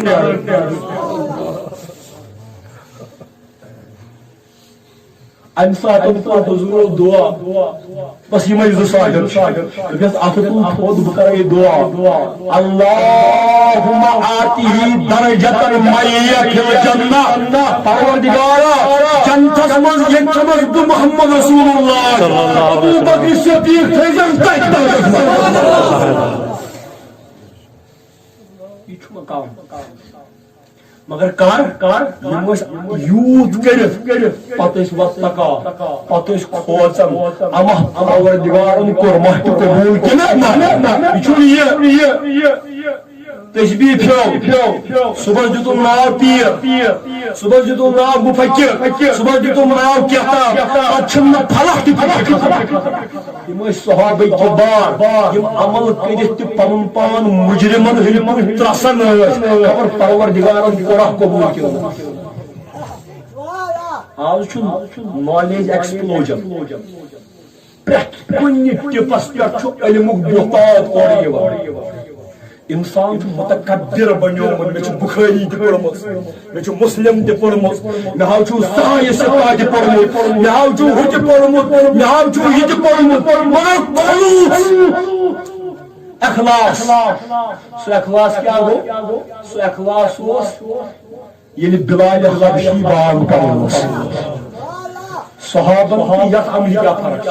امہِ ساتہٕ کوٚر حضوٗرو دعا بس یِمے زٕ ساجد دوٚپُس اتھٕ تُل تھوٚد بہٕ کرے دعا اللہُمَّ آتِہِ درجةً مَعِیَّ فِی الجنہ پروردگارا جنتس منٛز ییٚتھمس بہٕ محمد رسول اللہ ابوٗ بکر صدیق تھٲیزن تتہِ درجس منٛز یہِ چھُ مقام مگر کر یِم ٲسۍ یوٗت کٔرِتھ پتہٕ ٲسۍ وتقا پتہٕ ٲسۍ کھوژان اما پروردگارن کوٚر ماہ تہِ قبوٗل کِنہٕ نہ یہِ چھُنہٕ یہِ تسبیح پھیو صبحس دِتُم ناو پیٖر صبحس دِتُم ناو مُفکر صبحس دِتُم ناو کیٛاہ پتہٕ چھُنہٕ نہٕ پھلک تہِ یِم ٲسۍ صحابہٕ کِبار یِم عمل کٔرِتھ تہِ پنُن پان مُجرمن ہٕنٛدۍ پٲٹھۍ ترسان ٲسۍ خبر پروردگارن کوٚرکھ قبوٗل کِنہٕ آز چھُ نالیج ایکسپلوجن پرٛٮ۪تھ کُنہِ ٹِپس پٮ۪ٹھ چھُ علمُک بوتاد اورٕ یِوان انسان چھُ متکبر بنیومُت مےٚ چھُ بُخٲری تہِ پٔرمٕژ مےٚ چھُ مُسلم تہِ پوٚرمُت مےٚ حظ چھُ ساینس تہِ پوٚرمُت مےٚ حظ چھُ ہُہ تہِ پوٚرمُت مےٚ حظ چھُ یہِ تہِ پوٚرمُت مگر اخلاص سُہ اخلاص کیٛاہ گوٚو سُہ اخلاص اوس ییٚلہِ بِلالِ حبشی بانگ کران اوس صحابن تہِ یتھ عملہِ کیٛاہ فرق چھِ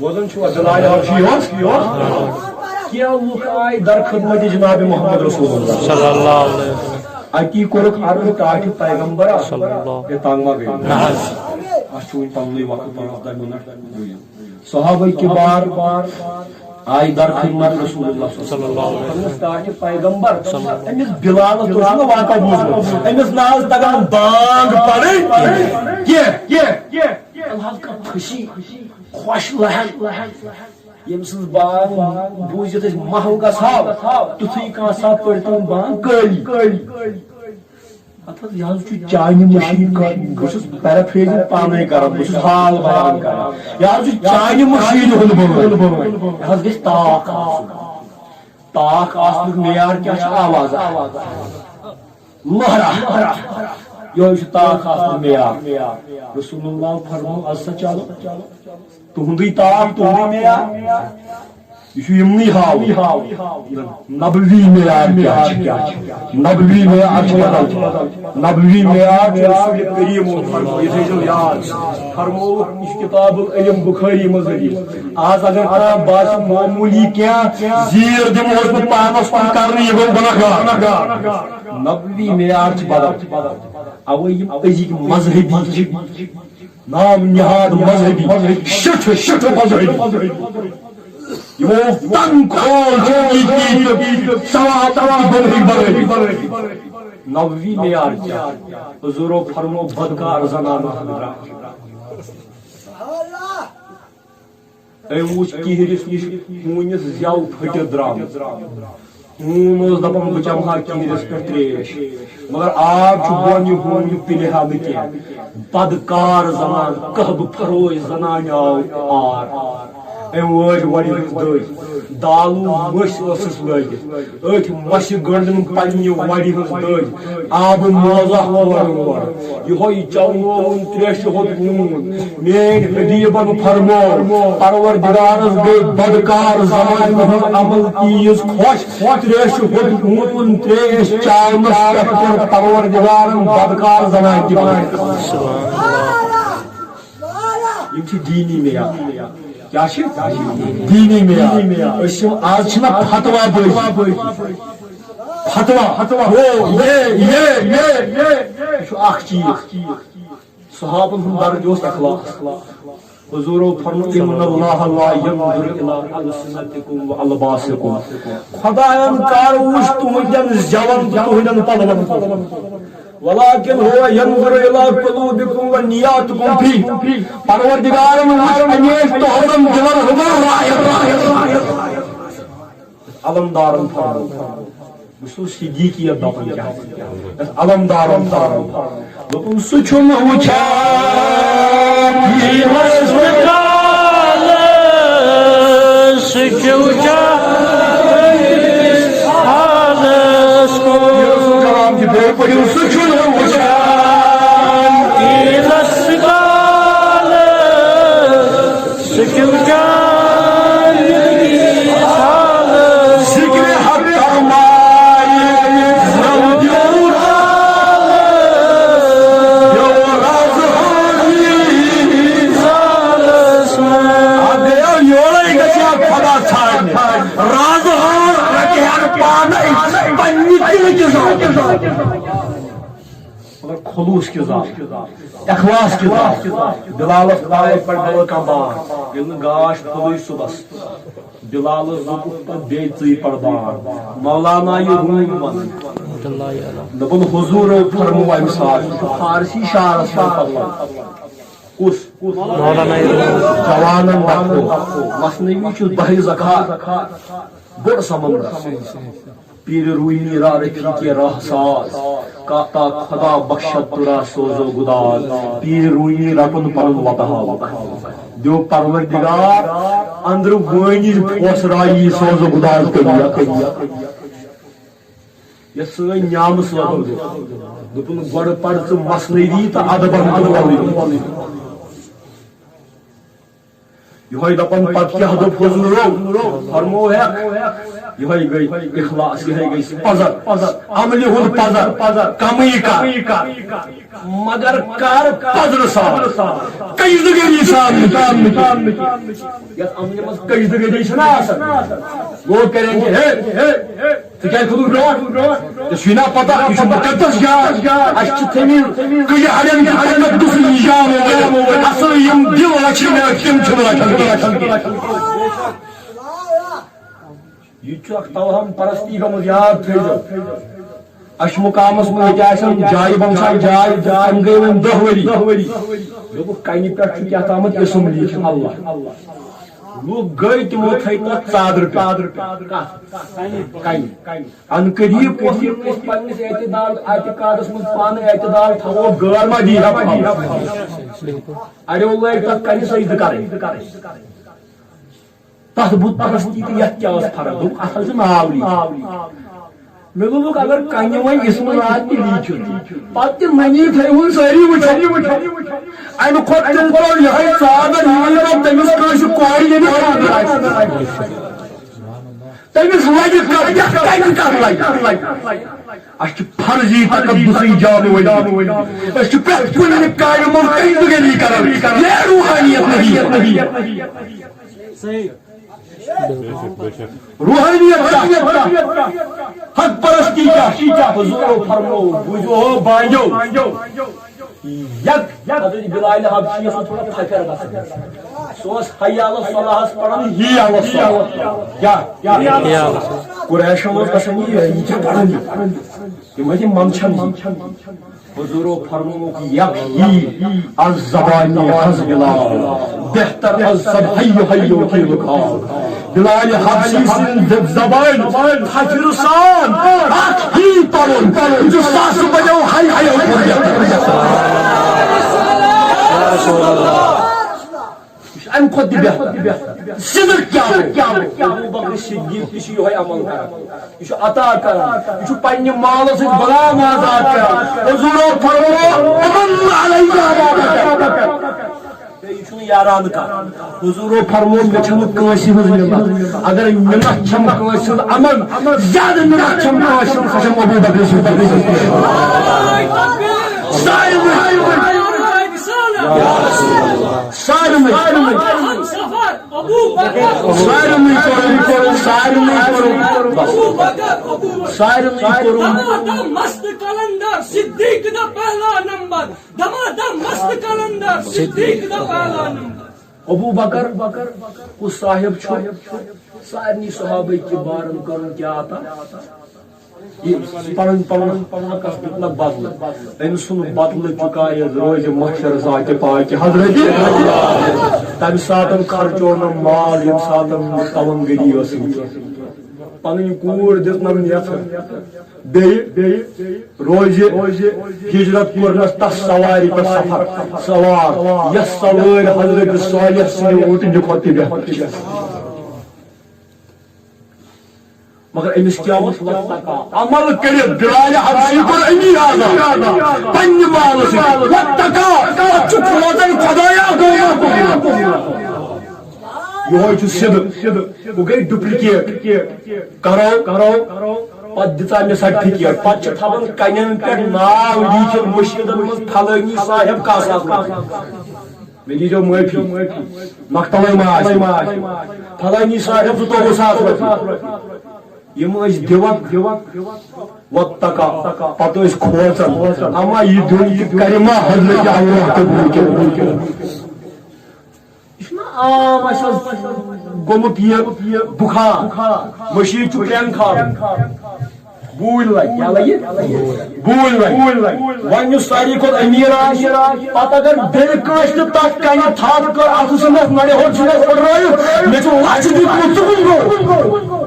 بوزان چھُوا بِلالِ حبشی اوس کینٛہہ لُکھ آیہِ در خدمت جناب محمد رسول اللہ صلی اللہ علیہ وسلم اتی کوٚرُکھ عرض ٹاٹھِ پیغمبرا یہ تنگ ما گٔے اَسہِ چھُ وُنہِ پننُے وقت 5-10 مِنٹ صحابہ کبار آئی در خدمت رسول اللہ صلی اللہ علیہ وسلم تاکہ پیغمبر امس بلال تو واقع بوزمت امس ناز تگان بانگ پڑی یہ اللہ کا خوشی خوش لہن یم سن بانگ بوزت محو گژھاو تتھے کانسا پڑتم بانگ کٲلی اتھ یہ چانہ مشین کر بہت پیرافریزنگ پانے کران بہت حال بیان کران یہ چانہ مشین ہند بن یہ تاک تاک آسنک معیار کیا آواز مہرا یہ تاک آسنک معیار رسول اللہ فرمو از چلو تہندی تاک تہندی معیار یہ یمنی ہاو نبوی معیار کیا نبوی معیار نبوی معیار رسول کریم فرمو یہ تھیو یاد فرمو یہ کتاب العلم بخاری مزید آج اگر کرا باس معمولی کیا زیر دموز پر پانس پر کرنی یہ گناہگار نبوی معیار بدل اوی ازیک مذہبی نام نہاد مذہبی شٹ مذہبی یہ تنگ کھول نبوی معیار کیا حضور فرمو بدکار زنانہ ام وچ کہرس نش ہونس زیو پھٹت درام ہون دپان بہ چمہا کہرس پہ تریش مگر آب بون یہ ہون پلہ ہا بدکار زنان کہب فروش زنان آو آر ام وج وڑی دج دالو مش ٲسس لٲگِتھ أتھۍ مشہِ گٔنٛڈن پننہِ وڑِ ہٕنٛز دج آبہٕ موزہ ہور یہوے چونوُن تریشہِ ہوٚت نوٗن میٲنۍ حبیبن فرمو پروردگارس گٔے بدکار زمانہٕ ہُنٛد عمل تیٖژ خۄش تریشہِ ہوٚت نوٗن تریش چاونس پٮ۪ٹھ کوٚر پروردگارن بدکار زنانہِ تہِ یِم چھِ دیٖنی معیار کیا دینی معیار آج چھنا فتوا بٲزی فتوا یہ اخ چیز صحابن ہند درج اوس اخلاص حضورو فرمو ان اللہ لا ينظر الى السنتکم والباسکم خدایان کار وچ تہندین زیون تہندین پلون ولكن هو ينظر الى قلوبكم ونياتكم فيه پروردگارن وچ انیس تہندین دلن ہمارا علمدارن فرمو بسو صدیقیت دپن کیا علمدارن فرمو دپن سہ چھن وچھان خلوص کے ذات اخلاص کے ذات بلالس پائے پر دل کا بار یل گاش پھلوئی صبح بلالس زوپ پر بے ژی پر بار مولانا یہ روم ون دپن حضور فرمو امہ ساتھ فارسی شعر کس مولانا جوانن وقت مثنوی چھ بہ زکات بڑ سمندر پیر روئی را رکھی کے راہ ساز کاتا خدا بخشت ترا سوزو گداز پیر روئی رکن پرن وطہا دیو پروردگار اندر گوئنی پھوسرائی سوزو گداز کریا یہ سوئی نیام سوزو دپن گوڑ پڑھ مسنیدی تا ادبن ادوالی یہ دپن پت کیا دپ حضورو فرمو ہے یہ گئی اخلاص یہ گئی پزر عمل ہند پزر کمی کا مگر کر پزر سان کیزگری سان یس عمل مس کیزگری چھنا آسان وہ کریں گے ہے تو کیا خود برو شنا پتہ یہ مقدس جگہ اس تمہیں کل علم کی تقدس نظام اصل یم دل رچھن تم رچھن یہ توہم پرستی گمت یاد تھو اش مقامس من جائے بمسا جائے گئی ون 10 ؤری دوٚپُکھ کنہِ پٮ۪ٹھ چھُ کیٛاہ تامَتھ اسم لیٖکھِتھ اللہ لوگ گئی تمو تھے تتھ ژادر کنہِ ان قریب پننس اعتقادس من پان اعتدال تھو غیر ما دی اڑیو لگ تتھ کنہِ سجدٕ کرٕنۍ تتھ بت پرستی تہٕ یتھ کیٛاہ ٲس فرق دوٚپ اتھ حظ چھُ ناو لیٖکھِتھ مےٚ دوٚپُکھ اگر کنہِ وۄنۍ اسم رات تہِ لیٖکھِتھ پتہٕ تہِ مٔنی تھٲیوُن سٲری وٕچھن امہِ کھۄتہٕ تہِ کوٚر یِہوٚے ژادر یِوان تٔمِس کٲنٛسہِ کورِ ییٚمِس تٔمِس لگہِ کتھ لگہِ اَسہِ چھُ فرضی تقدسٕے جامہٕ وٲلۍ أسۍ چھِ پرٛٮ۪تھ کُنہِ کامہِ منٛز کٔنٛدگٔری کران یہ روحانیت نہیں روحانیت حق پرستی کیا حضور فرمو بوجھو بانجو یک بلال حبشی تھوڑا تھکر گژھان سو حیال صلاحس پڑھان ہی قریشن اوس گژھان یہ کیا پڑھان تم ٲسۍ ممچھان حضورو فرمو یک ہی از زبانی حزب اللہ بہتر از سب حیو کی لکھا بلال حبشی سند زبان حجر سان اک ہی پڑھن جو ساس بجو حیو ام خود بہتر صدق کیا ابو بکر صدیق تہ چھ یہ عمل کران یہ عطا کران یہ پنہ مال سۭتۍ غلام آزاد کران حضور فرمو امن علی ابو بکر یہ یاران کران حضور فرمو مے چھن کٲنٛسہِ ہٕنٛز مِنت اگر مِنت چھم کٲنٛسہِ ہٕنٛز امن زیادٕ مِنت چھم کٲنٛسہِ ہٕنٛز سۄ چھم ابو بکر مست کلندر صدیق دا پہلا نمبر دمادم مست کلندر صدیق دا پہلا نمبر ابو بکر کو صاحب سارنی صحابہ کی بارن کرن کیا آتا پن بدل ام سن بدل چکائے روز محشر ذات پاک حضرت تمہ سات خرچو نا مال یم سات تونگری پن کور دتنم یت روز ہجرت کورنس تس سواری پہ سفر سوار یس سوار حضرت صالح سن اونٹنہِ کھۄتہٕ تہِ بہتر مگر امس کیا عمل کرت بلال حبشی کور امی آزاد پنہ مال خدایا یہ صدق وہ گئی ڈپلکیٹ کرو پتہ دتا مے سرٹیفکیٹ پتہ تھوان کنن پہ ناو لیکھت مشیدن من فلانی صاحب کاسات مے دیجو معافی مقتل ماج فلانی صاحب 2,000 یم وتکا پتہ کھوژان اما یہ دن کرما حضرت اللہ قبول عام گومت یہ بخار مشید پین کھان بوٗلۍ لگہِ کیٛاہ لگہِ بوٗلۍ لگہِ وۄنۍ یُس ساروی کھۄتہٕ أمیٖر آسہِ پتہٕ اگر بیٚیہِ کٲنٛسہِ تہِ تتھ کنہِ تھپھ کٔر اتھٕ ژھٕنس نرِ ہُر ژھٕنس پھٕٹرٲیِتھ مےٚ چھُ لچھ دیُتمُت ژٕ کُن گوٚو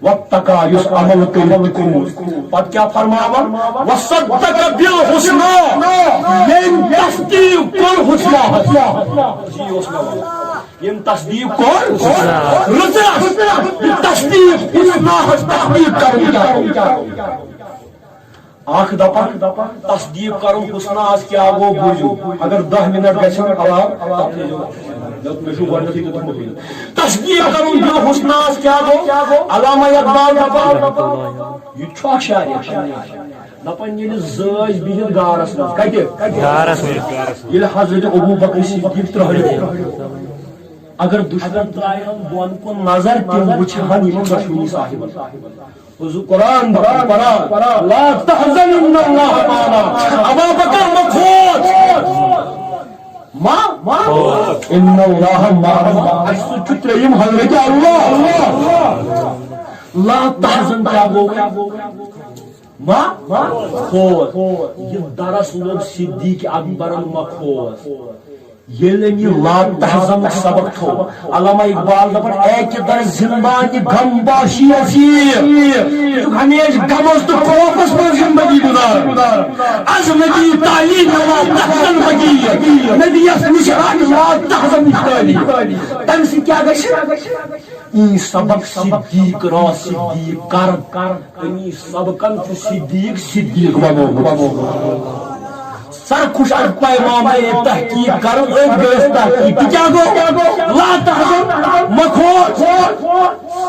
وتکا یُس عمل کٔرِتھ کھوٗژ پتہٕ کیٛاہ فرماوان وصدق بالحسنى ییٚمۍ تصدیٖق کوٚر حسناہس یی اوس مےٚ ونُن یم تصدیق کور تصدیق حسناہس تصدیق کرن اخ دپان تصدیق کرن حسناہس کیا گو بوجو اگر 10 منٹ گژھن علاوہ تصدیق کرن دل حسناہس کیا گو علامہ اقبال دپان یہ چھو شاعر دپان ییٚلہِ زٲج بِہِتھ گارس منٛز کتہِ ییٚلہِ حضرت ابو بکر صدیق ترٛہرِ اگر دشمن ترائن بون کو نظر تم وچھان یمن دشمنی صاحب حضور قرآن پڑھا لا تحزن ان اللہ معنا ابا بکر مخوت ما ان اللہ معنا اس تریم حضرت اللہ لا تحزن کیا گو ما خوت یہ درس لوگ صدیق اکبر مخوت یہ لا تحزن سبق تھو علامہ اقبال دپن ایک در زندگی غم باشی اسیر ہمیش غمس تو خوفس میں زندگی گزار از نبی تعلیم لا تحزن بگی نبی اس نشان لا تحزن تعلیم تم سے کیا گش این سبق صدیق را صدیق کر این سبقن تو صدیق بنو سر خوش از پیغام تحقیق کرو ایک گیس تحقیق کیا گو لا تحزن مخوت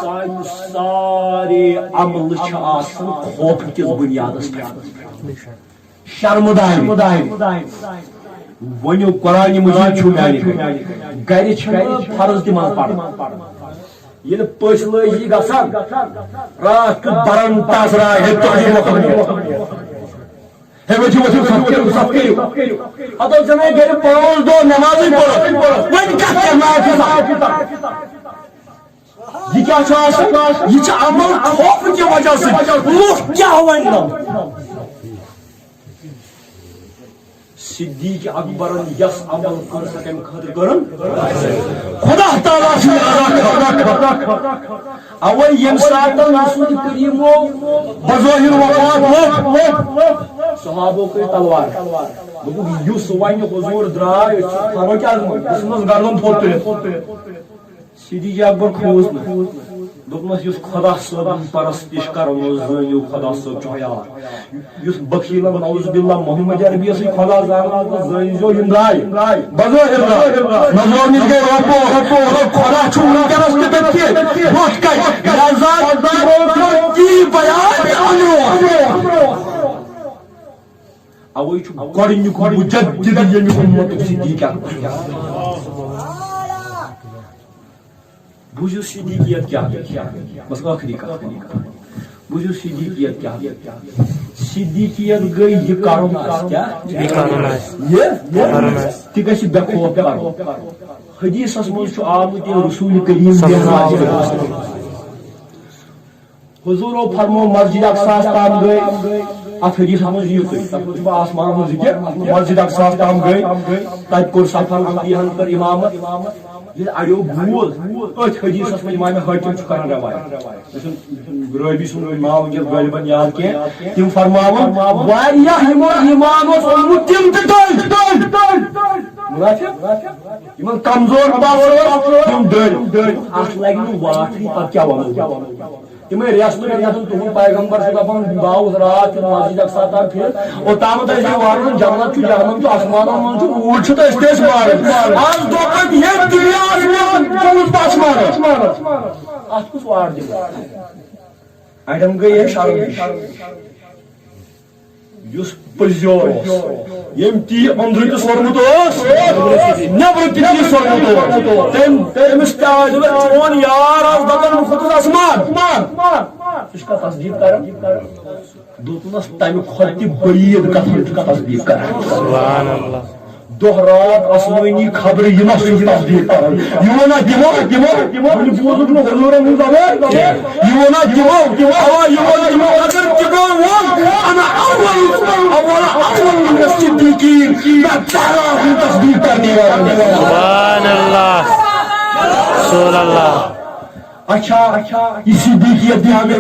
سان سارے عمل چھ آسن خوف کس بنیادس پہ شرمدائیں ونیو قرآن مجید چھو میانی گھر چھ فرض دمان پڑھ یہ پس لجی گسان رات برن تاثرہ ہے تو ادب جمع گھر پانچ دو نمازی یہ عمل خوف کی وجہ سے لوگ کیا صدیق اکبر یس عمل کر سکن خاطر کرن خدا تعالی اول یم ساتھ رسول کریم بظاہر وفات صحابوں کے تلوار یس ون حضور درائے فاروق اعظم گردن پھوٹ صدیق اکبر کھوز دس خدا صٲب پرستش کرو زنیو خدا صٲب چھ اس بخیل نعوذ باللہ محمد عربی سے خدا زنیو ہندائے بظاہر نظر نگے رپو خدا چھوڑ کرس کے بوت کای رضا کی بیان انو اوی چھ گڈنیک مجدد یمی امت صدیق بوجھو صدیقیت کیا ہے بس آخری کا بوجھو صدیقیت کیا ہے صدیقیت گئی یہ کارون کیا یہ تگہ بے خوف کرو حدیث مز آمت رسول کریم حضور فرمو مسجد اقصا تام گئی ات حدیث مز یہ آسمان مز ذکر مسجد اقصا تام گئی تت کور سفر انبیاء کر امامت یہ اڑیو بول ات حدیث میں امام حاکم کران روایت رابی سن امام کے غالباً یاد کے تم فرماون واریہ ایمان تم تم کمزور تم دل اخ لگن واٹری پتہ کیا ونو تم ریاست تم پیغمبر سے دپان باؤ رات مسجد اقصا تام پھر اور تام وارن جنت جہنم آسمان من اوٹ تو اس مارن آج دکان یہ دنیا آسمان ات کس وار دن اڑم گئی شرم اس پزیور یم تی اندر تہ سورمت نبر تہ سورمت تمس چون یار آز دکان کھوت آسمان اس کا تصدیق کر دوتنس تمہ کھوت تہ بعید کتھ تصدیق کر سبحان اللہ دہ رات آسمانی خبر یہ تصدیق کر یہ نا دمو بوزک نو حضور من زبان یہ نا دمو اگر تگان ون انا اول من الصدیقین میں پہلا ہوں تصدیق کرنے والا سبحان اللہ رسول اللہ اچھا یہ صدیقیت دی ہمیں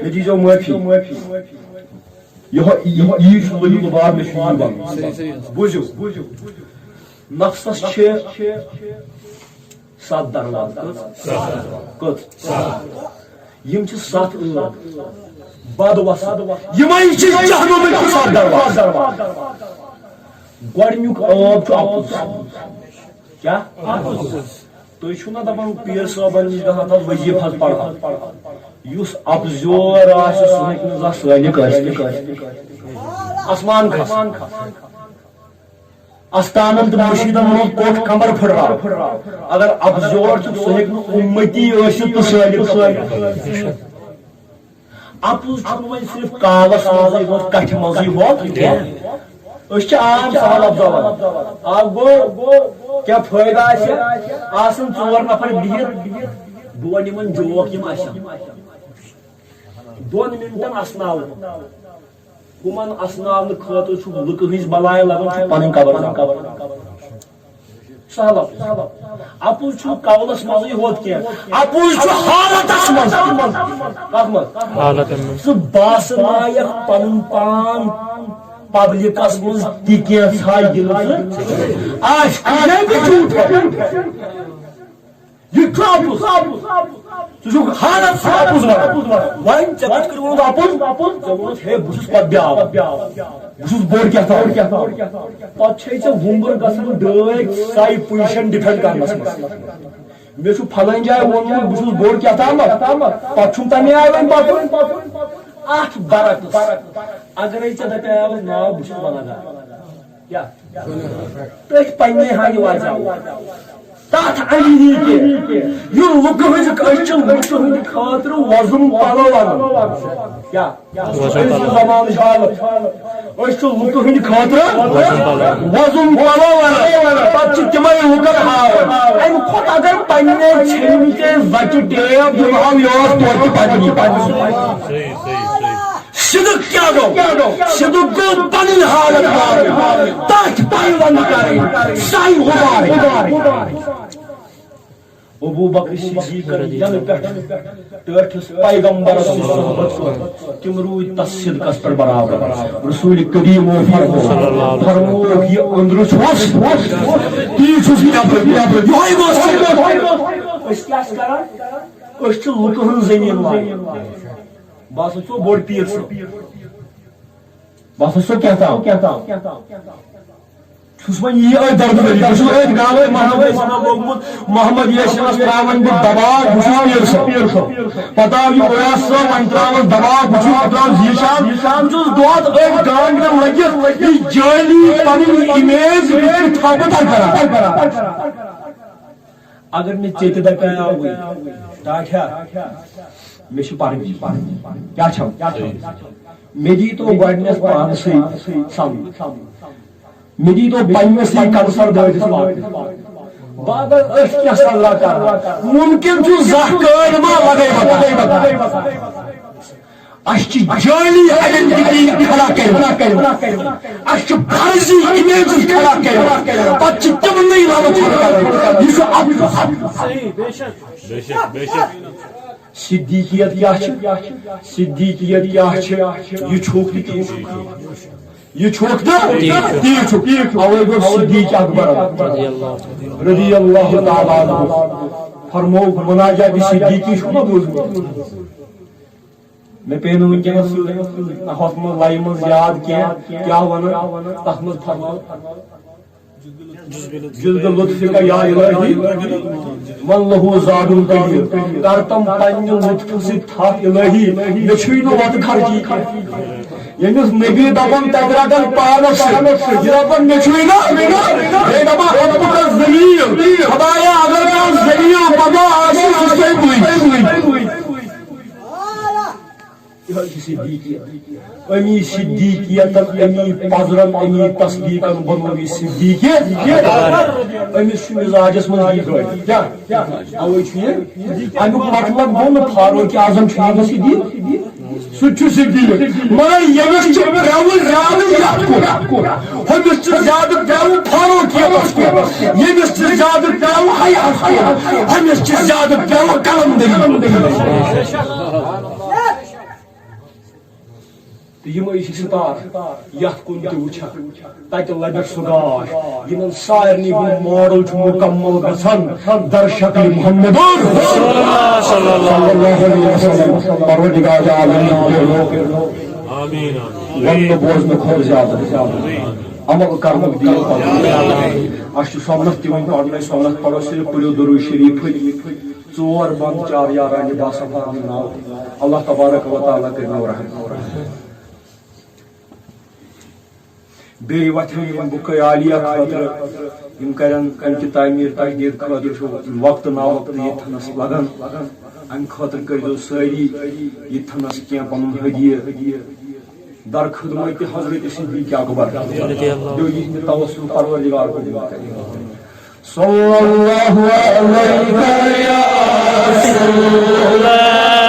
نتیجہ معافی یہ شلو بار میں شروع بوجھو نفسس چھ سات دروازہ کت یم چھ سات بد وسط یمائی چھ جہنم میں سات دروازہ گوڑنیک آب چھ اپوز کیا تو یہ چھنا دپان پیر صاحبن نش گژھان تس وظیفہ پڑھان یس ابزور آسہ سہ ہیکہ نہ سٲنِک ٲسِتھ آسمان کھس استانن تو مرشیدن من کوٹ کمر پھڑرا اگر افزور تو سہ امتی ٲسِتھ تو سٲلِم اپُز چھُنہٕ وۄنۍ صرف کالس منٛزٕے کتھِ منٛزٕے ہوت کینٛہہ أسۍ چھِ عام سوال افزاوان اب گوٚو کیٛاہ فٲیدٕ آسہِ آسن ژور نفر بِہِتھ بہٕ وَنہٕ یِمن جوک یِم آسن 2 مِنٹن اسناوُن ہُمن اسناونہٕ خٲطرٕ چھُ لُکہٕ ہٕنٛز بلاے لگان چھُ پنٕنۍ قبر سہل اپُز چھُ قولس منٛزٕے ہوت کینٛہہ اپُز چھُ حالتس منٛز کتھ منٛز ژٕ باسنایکھ پنُن پان پبلکس منٛز تہِ کینٛژھا ییٚلہِ ژٕ آسہِ یہ اپُز ژٕ چھُکھ حالت اپُز ونان وۄنۍ ژےٚ کتھ کٔرۍ ووٚنُتھ اپُز ژےٚ ووٚنُتھ ہے بہٕ چھُس پتہٕ بیٛاکھ بہٕ چھُس بوٚڑ کیٛاہ پتہٕ چھے ژےٚ وُمبر گژھان 2 ساے پُزِشن ڈِفینڈ کرنس منٛز مےٚ چھُ فلٲنۍ جایہِ ووٚنمُت بہٕ چھُس بوٚڑ کیٛاہ تامتھ پتہٕ چھُم تمے آیہِ وۄنۍ پکُن اتھ برعکس اگرے ژےٚ دپیاوُتھ ناو بہٕ چھُس بناگار کیٛاہ تٔتھۍ پننہِ ہانہِ واژیاو تتھ امی یہ لُکہٕ ہٕنٛزِ أسۍ چھِ لُکہٕ ہٕنٛدِ خٲطرٕ وۄزُم پلو ونان کیٛاہ زمانہٕ چھُ حالت أسۍ چھِ لُکہٕ ہٕنٛدِ خٲطرٕ وۄزُم پلو ونان پتہٕ چھِ تِمے لُکن ہاوان امہِ کھۄتہٕ اگر پننہِ ژھیٚنمٕتہِ زچہِ ٹیپ دِمہو یورٕ توتہِ پننی صدق کیا گو صدق گو پنن حالت تاتھ پیون کریں سائی غبار ابو بکر صدیق جن پٹھ ٹھس پیغمبرس صحبت تم روٗدۍ تس صدقس پر برابر رسول کریم فرمو یہ أنٛدرٕ چھُس تی چھُس یہوے گوٚو صدق أسۍ کیٛاہ چھِ کران أسۍ چھِ لُکہٕ ہٕنٛز زٔمیٖن وایان بہٕ ہسا چھُس بوٚڑ پیٖر صٲب بہٕ ہسا چھُس کیٛاہ تام چھُس وۄنۍ یی درد بہٕ چھُس أتھۍ گامے لوگمُت محمد یاسینس تراون بہٕ دباو بہٕ چھُس پیٖر صٲب پتہٕ آو یہِ اُیاس صٲب وۄنۍ تراون دباو بہٕ چھُس تراون زیٖشان بہٕ چھُس دۄہس أتھۍ گامہِ لٔگِتھ یہِ جٲلی پنٕنۍ اِمیج تھاو بہٕ کران اگر مےٚ ژےٚ تہِ دپیاوٕے ٹاٹھیا مےٚ چھِ پرٕنۍ کیٛاہ چھم مےٚ دیٖتو گۄڈنیٚتھ پانسٕے سمجھ مےٚ دیٖتو پننسٕے کنسر دٲدِس بہٕ اگر أسۍ کیٛاہ صلح کرو ممکن چھُ زانٛہہ کٲڑۍ ما لگے اسہِ چھِ جٲلی آیڈنٹٹی کھڑا کٔرِتھ اسہِ چھِ فرضی امیجز کھڑا کٔرِتھ پتہٕ چھِ تِمنٕے لانت کران یہِ چھُ صدیقیت کیا صدیقیت کیا یہ چھوک تی یہ چھوک تی چھوک اوے گو صدیق اکبر رضی اللہ تعالی عنہ فرمو مناجات صدیقی چھو بوزمت میں پینو ونکس ہتھ من لائی من یاد کیا ون تتھ من فرمو جلد لطفك يا إلهي من له زاد قدير کرتم پنہ لطف ساتھ إلهي مے چھُے نہٕ وتہٕ خرچی ییٚمِس نبی دپان تتہِ رٹن پانس یہِ دپان مے چھُے نہٕ بیٚیہِ دپان ربُک ذلیٖل خدایا اگر کانٛہہ ذلیٖل بنٛدٕ آسہِ سُہ چھُے بٕے امی صدیقیت امی پذرن امی تصدیقن بنوی صدیقیت امس مزاجس من کیا اوے امیک مطلب گو نا فاروق اعظم صدیق سہ صدیق مگر یمس پرو زیادہ ہمس زیادہ پرو فاروق یمس زیادہ پرو حیات ہمس زیادہ پرو قلم یمے ستار یتھ کن تہ وچھکھ تتہ لبس سہ گاش یمن سارنی ہند ماڈل مکمل گژھان در شکل محمد صلی اللہ علیہ وسلم پروردگار عالم آمین ون بوزن کھۄتہٕ زیادٕ عمل کرنُک دیٖن اس سونت تہ ون پڑھنے سونت پڑھو صرف پڑھو درود شریف 4 بند 4 یاران باصفا ناو اللہ تبارک و تعالی کرنو رحم بی وتھن بکے عالیہ خاطر یم کرن امچہ تعمیر تجدید خاطر وقت نا وقت یتھنس لگان ام خاطر کرو ساری یتھنس کی پن ہدیہ در خدمت حضرت صدیق اکبر جو یہ توسل پروردگار کو صلی اللہ علیہ یا رسول اللہ